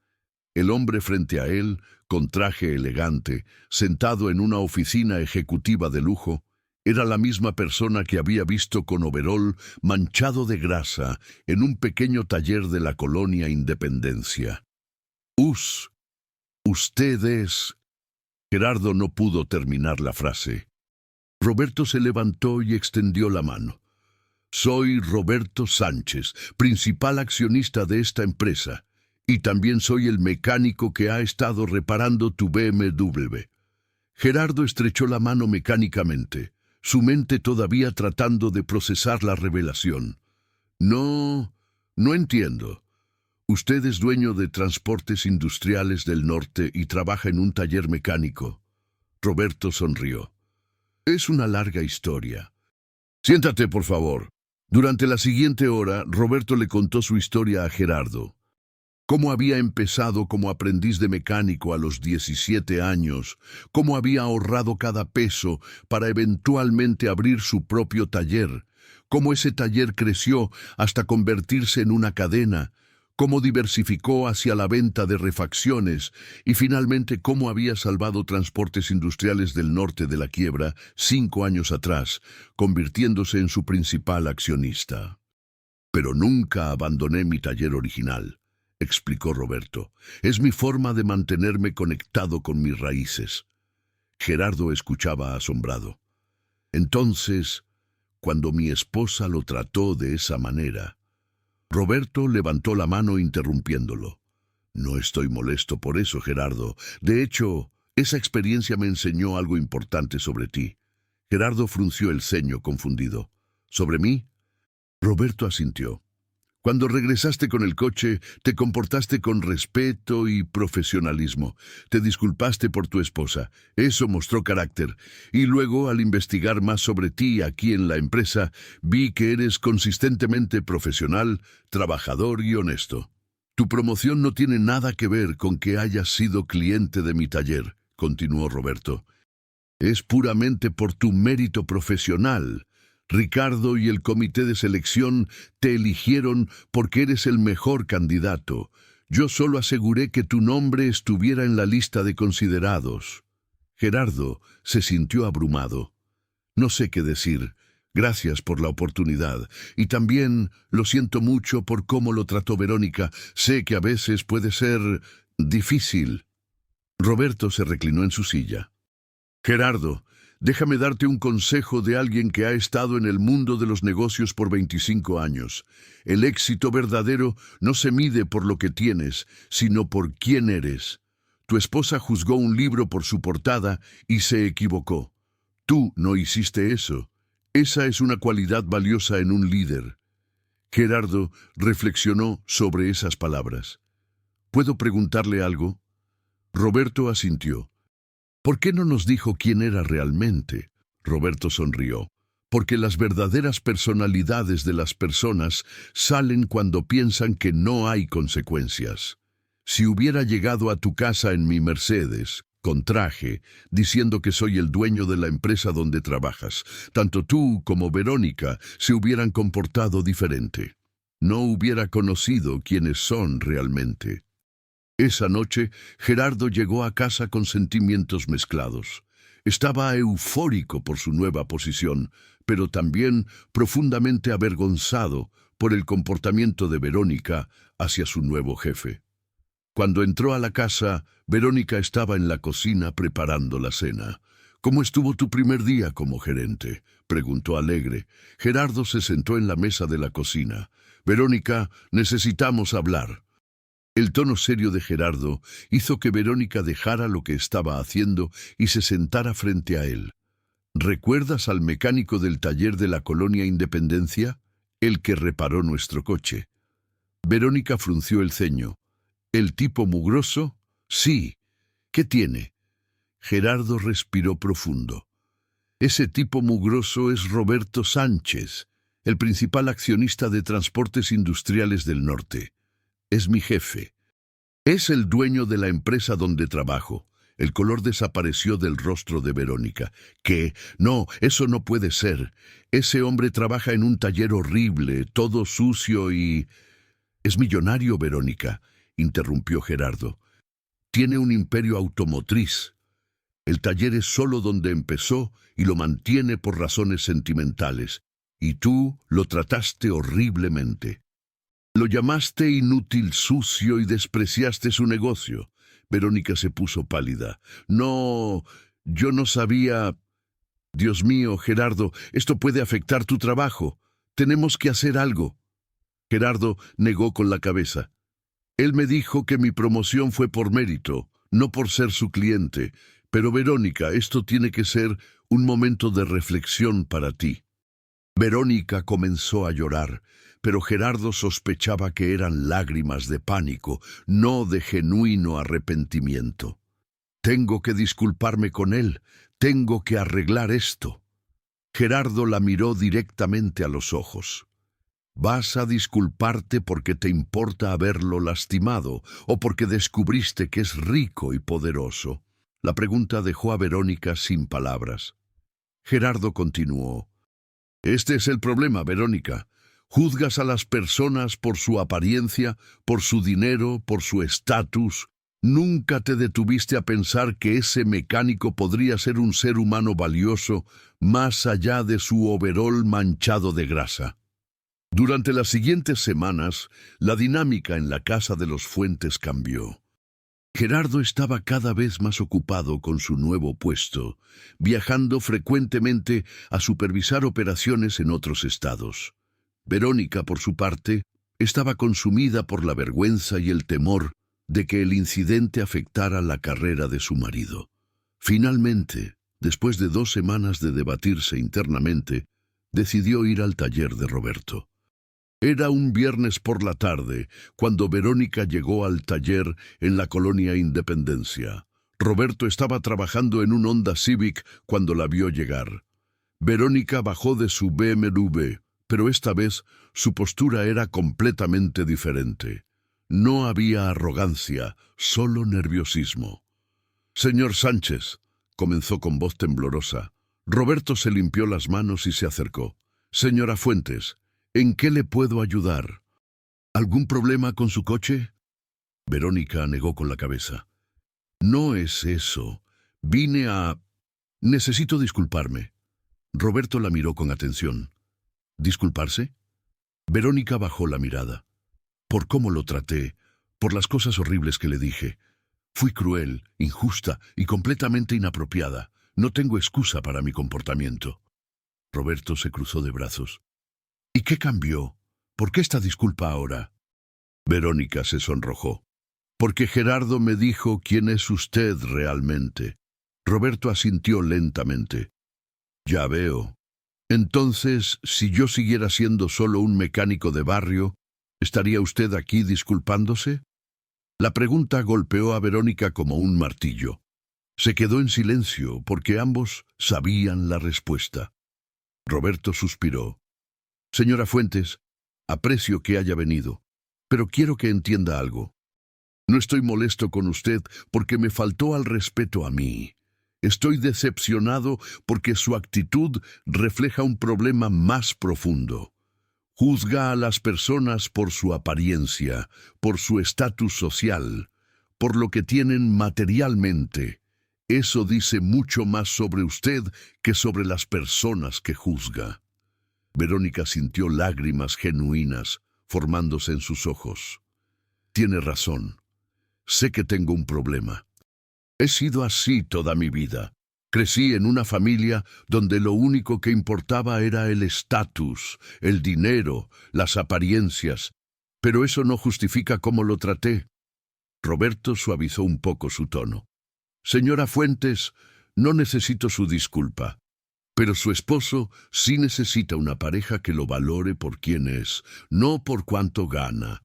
El hombre frente a él, con traje elegante, sentado en una oficina ejecutiva de lujo, era la misma persona que había visto con overol manchado de grasa en un pequeño taller de la colonia Independencia. Usted es... Gerardo no pudo terminar la frase. Roberto se levantó y extendió la mano. Soy Roberto Sánchez, principal accionista de esta empresa, y también soy el mecánico que ha estado reparando tu BMW. Gerardo estrechó la mano mecánicamente, su mente todavía tratando de procesar la revelación. No entiendo. Usted es dueño de Transportes Industriales del Norte y trabaja en un taller mecánico. Roberto sonrió. Es una larga historia. Siéntate, por favor. Durante la siguiente hora, Roberto le contó su historia a Gerardo. Cómo había empezado como aprendiz de mecánico a los 17 años, cómo había ahorrado cada peso para eventualmente abrir su propio taller, cómo ese taller creció hasta convertirse en una cadena, cómo diversificó hacia la venta de refacciones y finalmente cómo había salvado Transportes Industriales del Norte de la quiebra 5 años atrás, convirtiéndose en su principal accionista. Pero nunca abandoné mi taller original, explicó Roberto. Es mi forma de mantenerme conectado con mis raíces. Gerardo escuchaba asombrado. Entonces, cuando mi esposa lo trató de esa manera... Roberto levantó la mano interrumpiéndolo. No estoy molesto por eso, Gerardo. De hecho, esa experiencia me enseñó algo importante sobre ti. Gerardo frunció el ceño confundido. ¿Sobre mí? Roberto asintió. Cuando regresaste con el coche, te comportaste con respeto y profesionalismo. Te disculpaste por tu esposa. Eso mostró carácter. Y luego, al investigar más sobre ti aquí en la empresa, vi que eres consistentemente profesional, trabajador y honesto. Tu promoción no tiene nada que ver con que hayas sido cliente de mi taller, continuó Roberto. Es puramente por tu mérito profesional. Ricardo y el comité de selección te eligieron porque eres el mejor candidato. Yo solo aseguré que tu nombre estuviera en la lista de considerados. Gerardo se sintió abrumado. No sé qué decir. Gracias por la oportunidad. Y también lo siento mucho por cómo lo trató Verónica. Sé que a veces puede ser difícil. Roberto se reclinó en su silla. Gerardo, déjame darte un consejo de alguien que ha estado en el mundo de los negocios por 25 años. El éxito verdadero no se mide por lo que tienes, sino por quién eres. Tu esposa juzgó un libro por su portada y se equivocó. Tú no hiciste eso. Esa es una cualidad valiosa en un líder. Gerardo reflexionó sobre esas palabras. ¿Puedo preguntarle algo? Roberto asintió. ¿Por qué no nos dijo quién era realmente? Roberto sonrió. Porque las verdaderas personalidades de las personas salen cuando piensan que no hay consecuencias. Si hubiera llegado a tu casa en mi Mercedes, con traje, diciendo que soy el dueño de la empresa donde trabajas, tanto tú como Verónica se hubieran comportado diferente. No hubiera conocido quiénes son realmente. Esa noche, Gerardo llegó a casa con sentimientos mezclados. Estaba eufórico por su nueva posición, pero también profundamente avergonzado por el comportamiento de Verónica hacia su nuevo jefe. Cuando entró a la casa, Verónica estaba en la cocina preparando la cena. «¿Cómo estuvo tu primer día como gerente?», preguntó alegre. Gerardo se sentó en la mesa de la cocina. «Verónica, necesitamos hablar». El tono serio de Gerardo hizo que Verónica dejara lo que estaba haciendo y se sentara frente a él. ¿Recuerdas al mecánico del taller de la colonia Independencia? El que reparó nuestro coche. Verónica frunció el ceño. ¿El tipo mugroso? Sí. ¿Qué tiene? Gerardo respiró profundo. Ese tipo mugroso es Roberto Sánchez, el principal accionista de Transportes Industriales del Norte. Es mi jefe. Es el dueño de la empresa donde trabajo. El color desapareció del rostro de Verónica. ¿Qué? No, eso no puede ser. Ese hombre trabaja en un taller horrible, todo sucio y... Es millonario, Verónica, interrumpió Gerardo. Tiene un imperio automotriz. El taller es solo donde empezó y lo mantiene por razones sentimentales. Y tú lo trataste horriblemente. Lo llamaste inútil, sucio y despreciaste su negocio. Verónica se puso pálida. No, yo no sabía. Dios mío, Gerardo, esto puede afectar tu trabajo. Tenemos que hacer algo. Gerardo negó con la cabeza. Él me dijo que mi promoción fue por mérito, no por ser su cliente. Pero Verónica, esto tiene que ser un momento de reflexión para ti. Verónica comenzó a llorar, pero Gerardo sospechaba que eran lágrimas de pánico, no de genuino arrepentimiento. Tengo que disculparme con él, tengo que arreglar esto. Gerardo la miró directamente a los ojos. ¿Vas a disculparte porque te importa haberlo lastimado o porque descubriste que es rico y poderoso? La pregunta dejó a Verónica sin palabras. Gerardo continuó. Este es el problema, Verónica. Juzgas a las personas por su apariencia, por su dinero, por su estatus. Nunca te detuviste a pensar que ese mecánico podría ser un ser humano valioso más allá de su overol manchado de grasa. Durante las siguientes semanas, la dinámica en la casa de los Fuentes cambió. Gerardo estaba cada vez más ocupado con su nuevo puesto, viajando frecuentemente a supervisar operaciones en otros estados. Verónica, por su parte, estaba consumida por la vergüenza y el temor de que el incidente afectara la carrera de su marido. Finalmente, después de 2 semanas de debatirse internamente, decidió ir al taller de Roberto. Era un viernes por la tarde, cuando Verónica llegó al taller en la colonia Independencia. Roberto estaba trabajando en un Honda Civic cuando la vio llegar. Verónica bajó de su BMW, pero esta vez su postura era completamente diferente. No había arrogancia, solo nerviosismo. «Señor Sánchez», comenzó con voz temblorosa. Roberto se limpió las manos y se acercó. «Señora Fuentes, ¿en qué le puedo ayudar? ¿Algún problema con su coche?» Verónica negó con la cabeza. «No es eso. Vine a... Necesito disculparme». Roberto la miró con atención. ¿Disculparse? Verónica bajó la mirada. «Por cómo lo traté, por las cosas horribles que le dije. Fui cruel, injusta y completamente inapropiada. No tengo excusa para mi comportamiento». Roberto se cruzó de brazos. «¿Y qué cambió? ¿Por qué esta disculpa ahora?» Verónica se sonrojó. «Porque Gerardo me dijo quién es usted realmente». Roberto asintió lentamente. «Ya veo. Entonces, si yo siguiera siendo solo un mecánico de barrio, ¿estaría usted aquí disculpándose?» La pregunta golpeó a Verónica como un martillo. Se quedó en silencio porque ambos sabían la respuesta. Roberto suspiró. «Señora Fuentes, aprecio que haya venido, pero quiero que entienda algo. No estoy molesto con usted porque me faltó al respeto a mí. Estoy decepcionado porque su actitud refleja un problema más profundo. Juzga a las personas por su apariencia, por su estatus social, por lo que tienen materialmente. Eso dice mucho más sobre usted que sobre las personas que juzga». Verónica sintió lágrimas genuinas formándose en sus ojos. «Tiene razón. Sé que tengo un problema. He sido así toda mi vida. Crecí en una familia donde lo único que importaba era el estatus, el dinero, las apariencias. Pero eso no justifica cómo lo traté». Roberto suavizó un poco su tono. «Señora Fuentes, no necesito su disculpa. Pero su esposo sí necesita una pareja que lo valore por quien es, no por cuánto gana.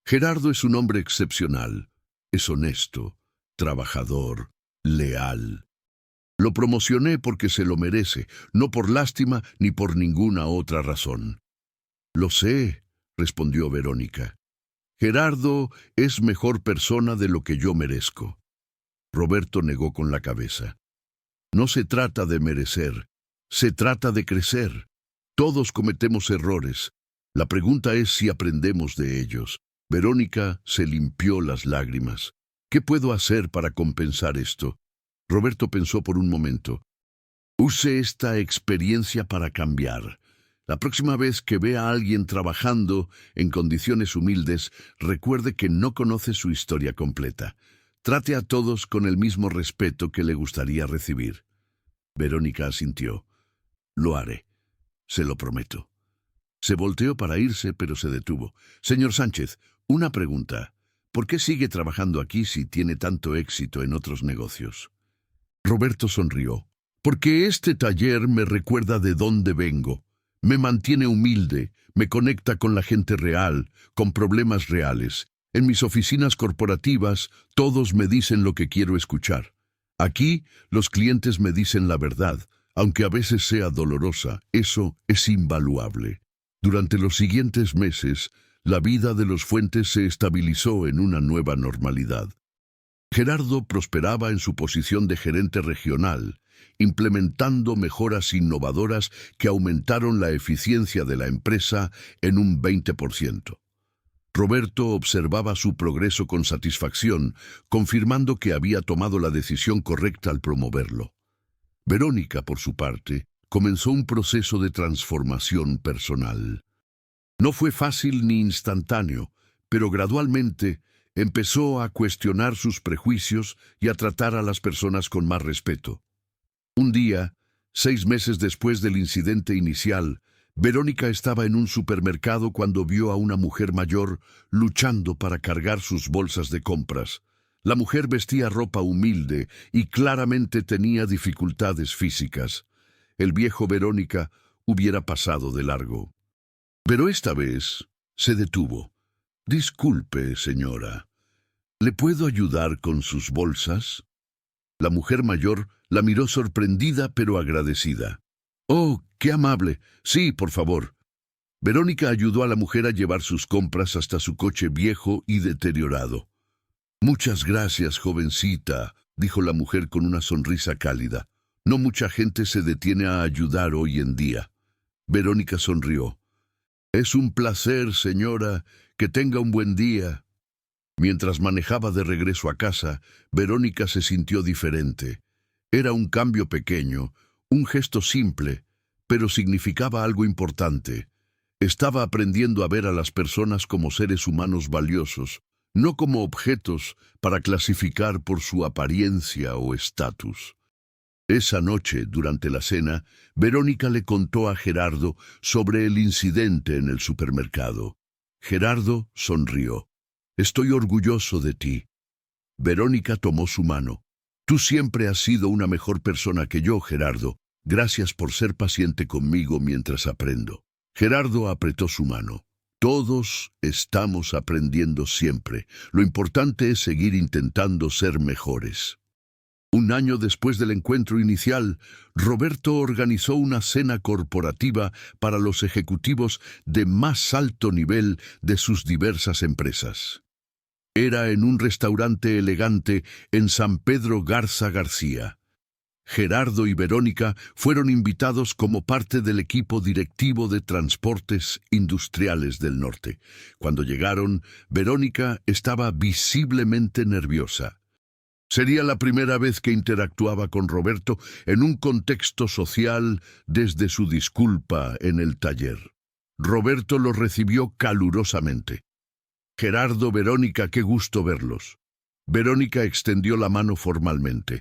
Gerardo es un hombre excepcional. Es honesto, trabajador, leal. Lo promocioné porque se lo merece, no por lástima ni por ninguna otra razón». «Lo sé», respondió Verónica. «Gerardo es mejor persona de lo que yo merezco». Roberto negó con la cabeza. «No se trata de merecer. Se trata de crecer. Todos cometemos errores. La pregunta es si aprendemos de ellos». Verónica se limpió las lágrimas. ¿Qué puedo hacer para compensar esto? Roberto pensó por un momento. Use esta experiencia para cambiar. La próxima vez que vea a alguien trabajando en condiciones humildes, recuerde que no conoce su historia completa. Trate a todos con el mismo respeto que le gustaría recibir. Verónica asintió. Lo haré. Se lo prometo. Se volteó para irse, pero se detuvo. Señor Sánchez, una pregunta. ¿Por qué sigue trabajando aquí si tiene tanto éxito en otros negocios? Roberto sonrió. Porque este taller me recuerda de dónde vengo. Me mantiene humilde, me conecta con la gente real, con problemas reales. En mis oficinas corporativas, todos me dicen lo que quiero escuchar. Aquí, los clientes me dicen la verdad, aunque a veces sea dolorosa. Eso es invaluable. Durante los siguientes meses, la vida de los Fuentes se estabilizó en una nueva normalidad. Gerardo prosperaba en su posición de gerente regional, implementando mejoras innovadoras que aumentaron la eficiencia de la empresa en un 20%. Roberto observaba su progreso con satisfacción, confirmando que había tomado la decisión correcta al promoverlo. Verónica, por su parte, comenzó un proceso de transformación personal. No fue fácil ni instantáneo, pero gradualmente empezó a cuestionar sus prejuicios y a tratar a las personas con más respeto. Un día, 6 meses después del incidente inicial, Verónica estaba en un supermercado cuando vio a una mujer mayor luchando para cargar sus bolsas de compras. La mujer vestía ropa humilde y claramente tenía dificultades físicas. El viejo Verónica hubiera pasado de largo. Pero esta vez se detuvo. Disculpe, señora. ¿Le puedo ayudar con sus bolsas? La mujer mayor la miró sorprendida pero agradecida. Oh, qué amable. Sí, por favor. Verónica ayudó a la mujer a llevar sus compras hasta su coche viejo y deteriorado. Muchas gracias, jovencita, dijo la mujer con una sonrisa cálida. No mucha gente se detiene a ayudar hoy en día. Verónica sonrió. Es un placer, señora. Que tenga un buen día. Mientras manejaba de regreso a casa, Verónica se sintió diferente. Era un cambio pequeño, un gesto simple, pero significaba algo importante. Estaba aprendiendo a ver a las personas como seres humanos valiosos, no como objetos para clasificar por su apariencia o estatus. Esa noche, durante la cena, Verónica le contó a Gerardo sobre el incidente en el supermercado. Gerardo sonrió. Estoy orgulloso de ti. Verónica tomó su mano. Tú siempre has sido una mejor persona que yo, Gerardo. Gracias por ser paciente conmigo mientras aprendo. Gerardo apretó su mano. Todos estamos aprendiendo siempre. Lo importante es seguir intentando ser mejores. Un año después del encuentro inicial, Roberto organizó una cena corporativa para los ejecutivos de más alto nivel de sus diversas empresas. Era en un restaurante elegante en San Pedro Garza García. Gerardo y Verónica fueron invitados como parte del equipo directivo de Transportes Industriales del Norte. Cuando llegaron, Verónica estaba visiblemente nerviosa. Sería la primera vez que interactuaba con Roberto en un contexto social desde su disculpa en el taller. Roberto lo recibió calurosamente. Gerardo, Verónica, qué gusto verlos. Verónica extendió la mano formalmente.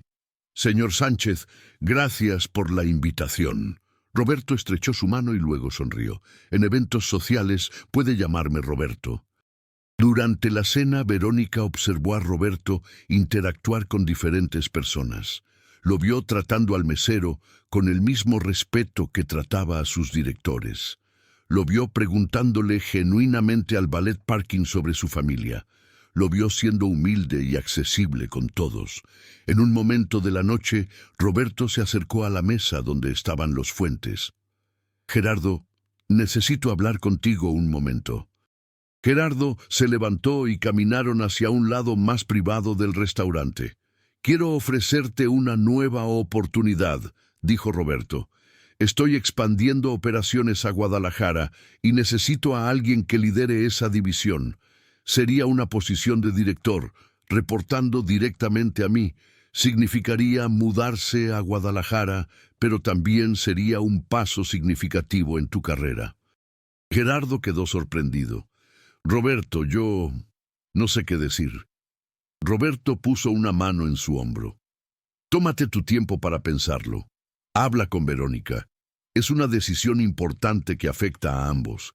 Señor Sánchez, gracias por la invitación. Roberto estrechó su mano y luego sonrió. En eventos sociales puede llamarme Roberto. Durante la cena, Verónica observó a Roberto interactuar con diferentes personas. Lo vio tratando al mesero con el mismo respeto que trataba a sus directores. Lo vio preguntándole genuinamente al valet parking sobre su familia. Lo vio siendo humilde y accesible con todos. En un momento de la noche, Roberto se acercó a la mesa donde estaban los Fuentes. Gerardo, necesito hablar contigo un momento. Gerardo se levantó y caminaron hacia un lado más privado del restaurante. Quiero ofrecerte una nueva oportunidad, dijo Roberto. Estoy expandiendo operaciones a Guadalajara y necesito a alguien que lidere esa división. Sería una posición de director. reportando directamente a mí. Significaría mudarse a Guadalajara, pero también sería un paso significativo en tu carrera. Gerardo quedó sorprendido. Roberto, yo no sé qué decir. Roberto puso una mano en su hombro. Tómate tu tiempo para pensarlo. Habla con Verónica. Es una decisión importante que afecta a ambos.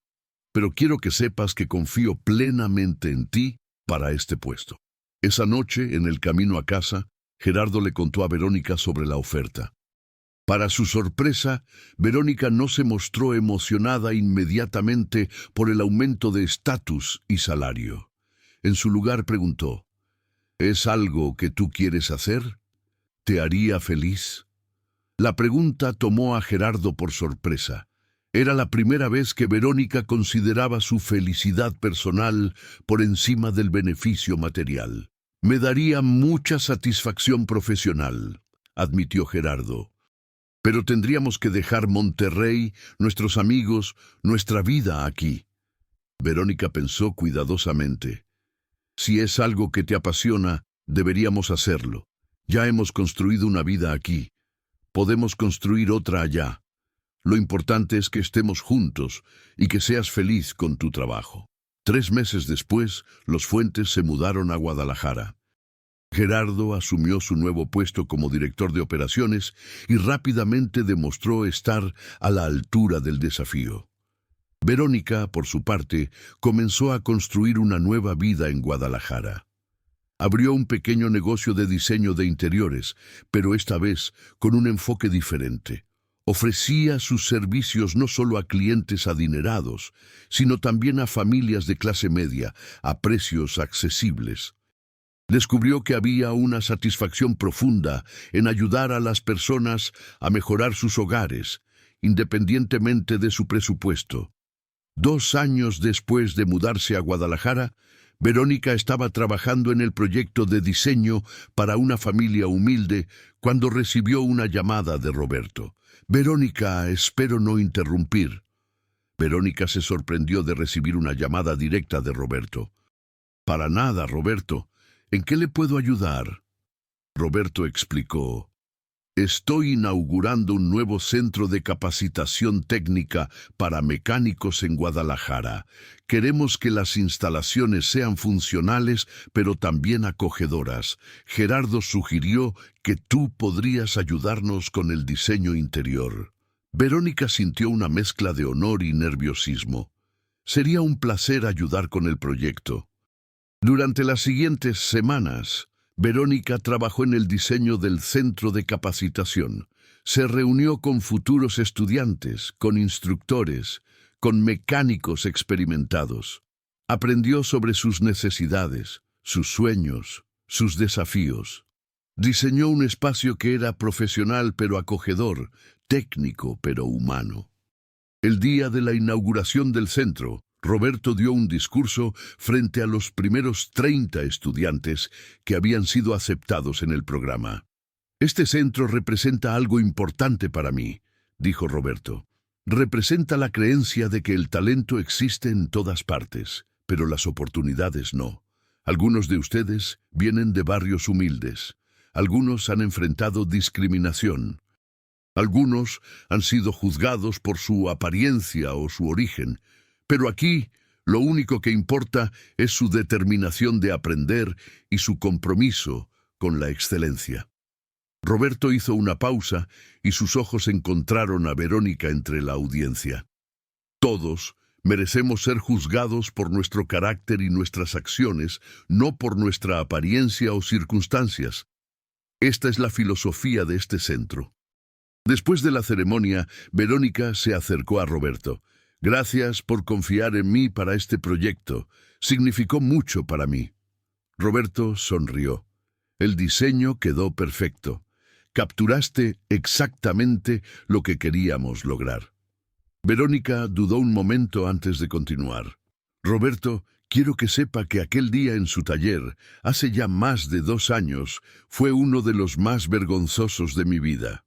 Pero quiero que sepas que confío plenamente en ti para este puesto. Esa noche, en el camino a casa, Gerardo le contó a Verónica sobre la oferta. Para su sorpresa, Verónica no se mostró emocionada inmediatamente por el aumento de estatus y salario. En su lugar preguntó, ¿es algo que tú quieres hacer? ¿Te haría feliz? La pregunta tomó a Gerardo por sorpresa. Era la primera vez que Verónica consideraba su felicidad personal por encima del beneficio material. Me daría mucha satisfacción profesional, admitió Gerardo. Pero tendríamos que dejar Monterrey, nuestros amigos, nuestra vida aquí. Verónica pensó cuidadosamente. Si es algo que te apasiona, deberíamos hacerlo. Ya hemos construido una vida aquí. Podemos construir otra allá. Lo importante es que estemos juntos y que seas feliz con tu trabajo. 3 meses después, los Fuentes se mudaron a Guadalajara. Gerardo asumió su nuevo puesto como director de operaciones y rápidamente demostró estar a la altura del desafío. Verónica, por su parte, comenzó a construir una nueva vida en Guadalajara. Abrió un pequeño negocio de diseño de interiores, pero esta vez con un enfoque diferente. Ofrecía sus servicios no solo a clientes adinerados, sino también a familias de clase media, a precios accesibles. Descubrió que había una satisfacción profunda en ayudar a las personas a mejorar sus hogares, independientemente de su presupuesto. 2 años después de mudarse a Guadalajara, Verónica estaba trabajando en el proyecto de diseño para una familia humilde cuando recibió una llamada de Roberto. Verónica, espero no interrumpir. Verónica se sorprendió de recibir una llamada directa de Roberto. Para nada, Roberto. ¿En qué le puedo ayudar? Roberto explicó. Estoy inaugurando un nuevo centro de capacitación técnica para mecánicos en Guadalajara. Queremos que las instalaciones sean funcionales, pero también acogedoras. Gerardo sugirió que tú podrías ayudarnos con el diseño interior. Verónica sintió una mezcla de honor y nerviosismo. Sería un placer ayudar con el proyecto. Durante las siguientes semanas, Verónica trabajó en el diseño del centro de capacitación. Se reunió con futuros estudiantes, con instructores, con mecánicos experimentados. Aprendió sobre sus necesidades, sus sueños, sus desafíos. Diseñó un espacio que era profesional pero acogedor, técnico pero humano. El día de la inauguración del centro, Roberto dio un discurso frente a los primeros 30 estudiantes que habían sido aceptados en el programa. Este centro representa algo importante para mí, dijo Roberto. Representa la creencia de que el talento existe en todas partes, pero las oportunidades no. Algunos de ustedes vienen de barrios humildes. Algunos han enfrentado discriminación. Algunos han sido juzgados por su apariencia o su origen. Pero aquí, lo único que importa es su determinación de aprender y su compromiso con la excelencia. Roberto hizo una pausa y sus ojos encontraron a Verónica entre la audiencia. Todos merecemos ser juzgados por nuestro carácter y nuestras acciones, no por nuestra apariencia o circunstancias. Esta es la filosofía de este centro. Después de la ceremonia, Verónica se acercó a Roberto. Gracias por confiar en mí para este proyecto. Significó mucho para mí. Roberto sonrió. El diseño quedó perfecto. Capturaste exactamente lo que queríamos lograr. Verónica dudó un momento antes de continuar. Roberto, quiero que sepa que aquel día en su taller, hace ya más de 2 años, fue uno de los más vergonzosos de mi vida.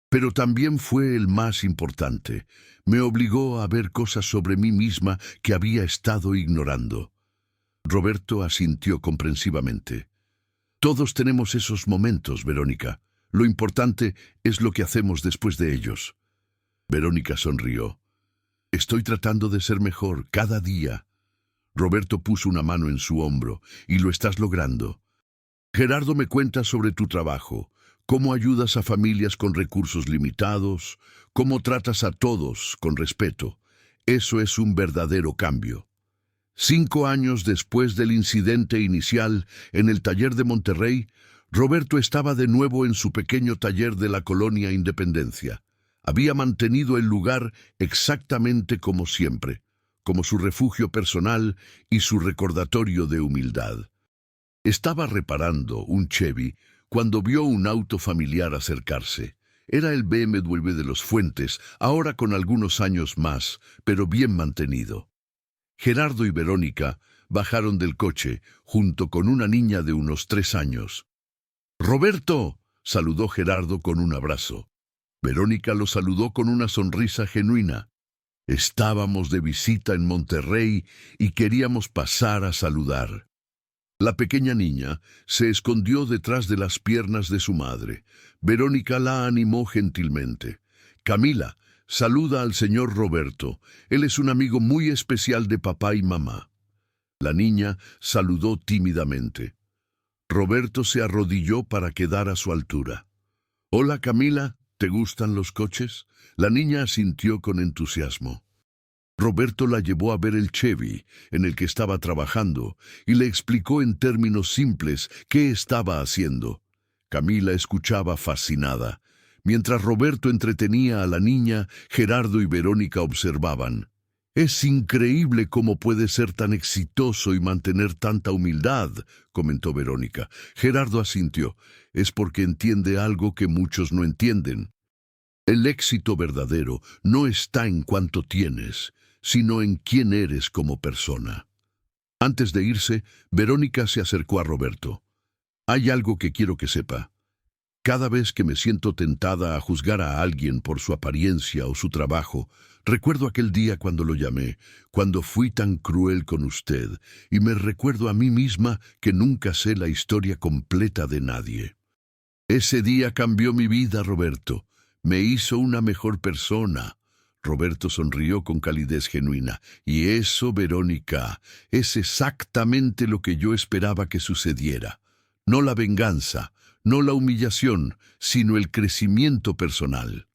Pero también fue el más importante. Me obligó a ver cosas sobre mí misma que había estado ignorando. Roberto asintió comprensivamente. Todos tenemos esos momentos, Verónica. Lo importante es lo que hacemos después de ellos. Verónica sonrió. Estoy tratando de ser mejor cada día. Roberto puso una mano en su hombro. Y lo estás logrando. Gerardo me cuenta sobre tu trabajo, cómo ayudas a familias con recursos limitados, cómo tratas a todos con respeto. Eso es un verdadero cambio. 5 años después del incidente inicial en el taller de Monterrey, Roberto estaba de nuevo en su pequeño taller de la colonia Independencia. Había mantenido el lugar exactamente como siempre, como su refugio personal y su recordatorio de humildad. Estaba reparando un Chevy cuando vio un auto familiar acercarse. Era el BMW de los Fuentes, ahora con algunos años más, pero bien mantenido. Gerardo y Verónica bajaron del coche, junto con una niña de unos 3 años. «¡Roberto!», saludó Gerardo con un abrazo. Verónica lo saludó con una sonrisa genuina. Estábamos de visita en Monterrey y queríamos pasar a saludar. La pequeña niña se escondió detrás de las piernas de su madre. Verónica la animó gentilmente. «Camila, saluda al señor Roberto. Él es un amigo muy especial de papá y mamá». La niña saludó tímidamente. Roberto se arrodilló para quedar a su altura. «Hola, Camila, ¿te gustan los coches?». La niña asintió con entusiasmo. Roberto la llevó a ver el Chevy en el que estaba trabajando y le explicó en términos simples qué estaba haciendo. Camila escuchaba fascinada. Mientras Roberto entretenía a la niña, Gerardo y Verónica observaban. «Es increíble cómo puede ser tan exitoso y mantener tanta humildad», comentó Verónica. Gerardo asintió. «Es porque entiende algo que muchos no entienden. El éxito verdadero no está en cuánto tienes, sino en quién eres como persona». Antes de irse, Verónica se acercó a Roberto. «Hay algo que quiero que sepa. Cada vez que me siento tentada a juzgar a alguien por su apariencia o su trabajo, recuerdo aquel día cuando lo llamé, cuando fui tan cruel con usted, y me recuerdo a mí misma que nunca sé la historia completa de nadie. Ese día cambió mi vida, Roberto. Me hizo una mejor persona». Roberto sonrió con calidez genuina. «Y eso, Verónica, es exactamente lo que yo esperaba que sucediera. No la venganza, no la humillación, sino el crecimiento personal».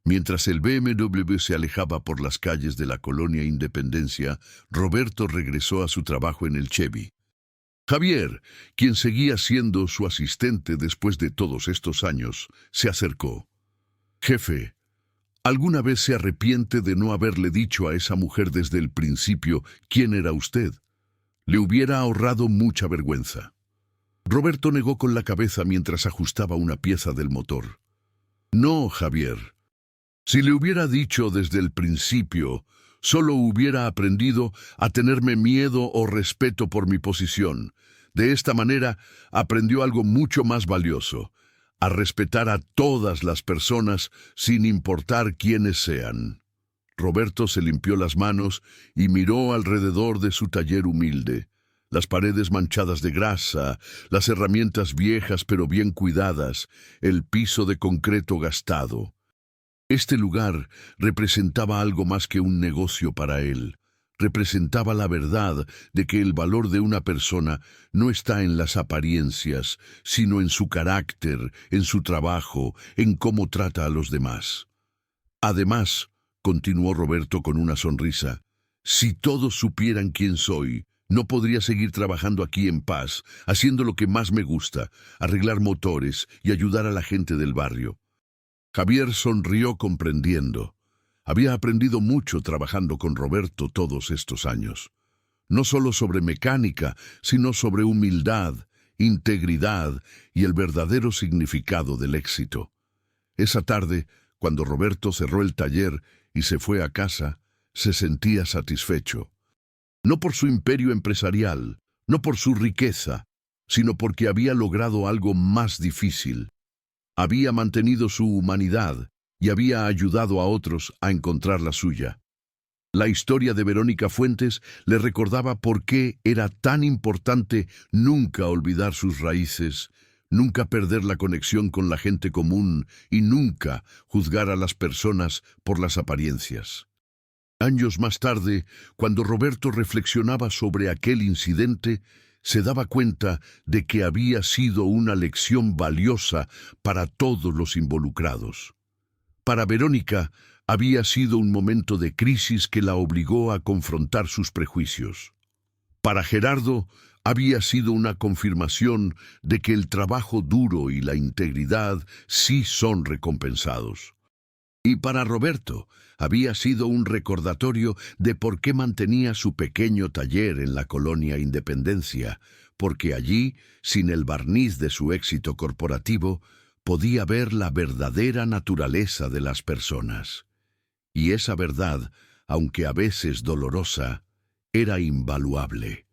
Mientras el BMW se alejaba por las calles de la colonia Independencia, Roberto regresó a su trabajo en el Chevy. Javier, quien seguía siendo su asistente después de todos estos años, se acercó. «Jefe, ¿alguna vez se arrepiente de no haberle dicho a esa mujer desde el principio quién era usted? Le hubiera ahorrado mucha vergüenza». Roberto negó con la cabeza mientras ajustaba una pieza del motor. «No, Javier. Si le hubiera dicho desde el principio, solo hubiera aprendido a tenerme miedo o respeto por mi posición. De esta manera, aprendió algo mucho más valioso: a respetar a todas las personas sin importar quiénes sean». Roberto se limpió las manos y miró alrededor de su taller humilde. Las paredes manchadas de grasa, las herramientas viejas pero bien cuidadas, el piso de concreto gastado. Este lugar representaba algo más que un negocio para él. Representaba la verdad de que el valor de una persona no está en las apariencias, sino en su carácter, en su trabajo, en cómo trata a los demás. Además, continuó Roberto con una sonrisa, si todos supieran quién soy, no podría seguir trabajando aquí en paz, haciendo lo que más me gusta, arreglar motores y ayudar a la gente del barrio. Javier sonrió comprendiendo. Había aprendido mucho trabajando con Roberto todos estos años. No solo sobre mecánica, sino sobre humildad, integridad y el verdadero significado del éxito. Esa tarde, cuando Roberto cerró el taller y se fue a casa, se sentía satisfecho. No por su imperio empresarial, no por su riqueza, sino porque había logrado algo más difícil. Había mantenido su humanidad y había ayudado a otros a encontrar la suya. La historia de Verónica Fuentes le recordaba por qué era tan importante nunca olvidar sus raíces, nunca perder la conexión con la gente común y nunca juzgar a las personas por las apariencias. Años más tarde, cuando Roberto reflexionaba sobre aquel incidente, se daba cuenta de que había sido una lección valiosa para todos los involucrados. Para Verónica, había sido un momento de crisis que la obligó a confrontar sus prejuicios. Para Gerardo, había sido una confirmación de que el trabajo duro y la integridad sí son recompensados. Y para Roberto, había sido un recordatorio de por qué mantenía su pequeño taller en la colonia Independencia, porque allí, sin el barniz de su éxito corporativo, podía ver la verdadera naturaleza de las personas. Y esa verdad, aunque a veces dolorosa, era invaluable.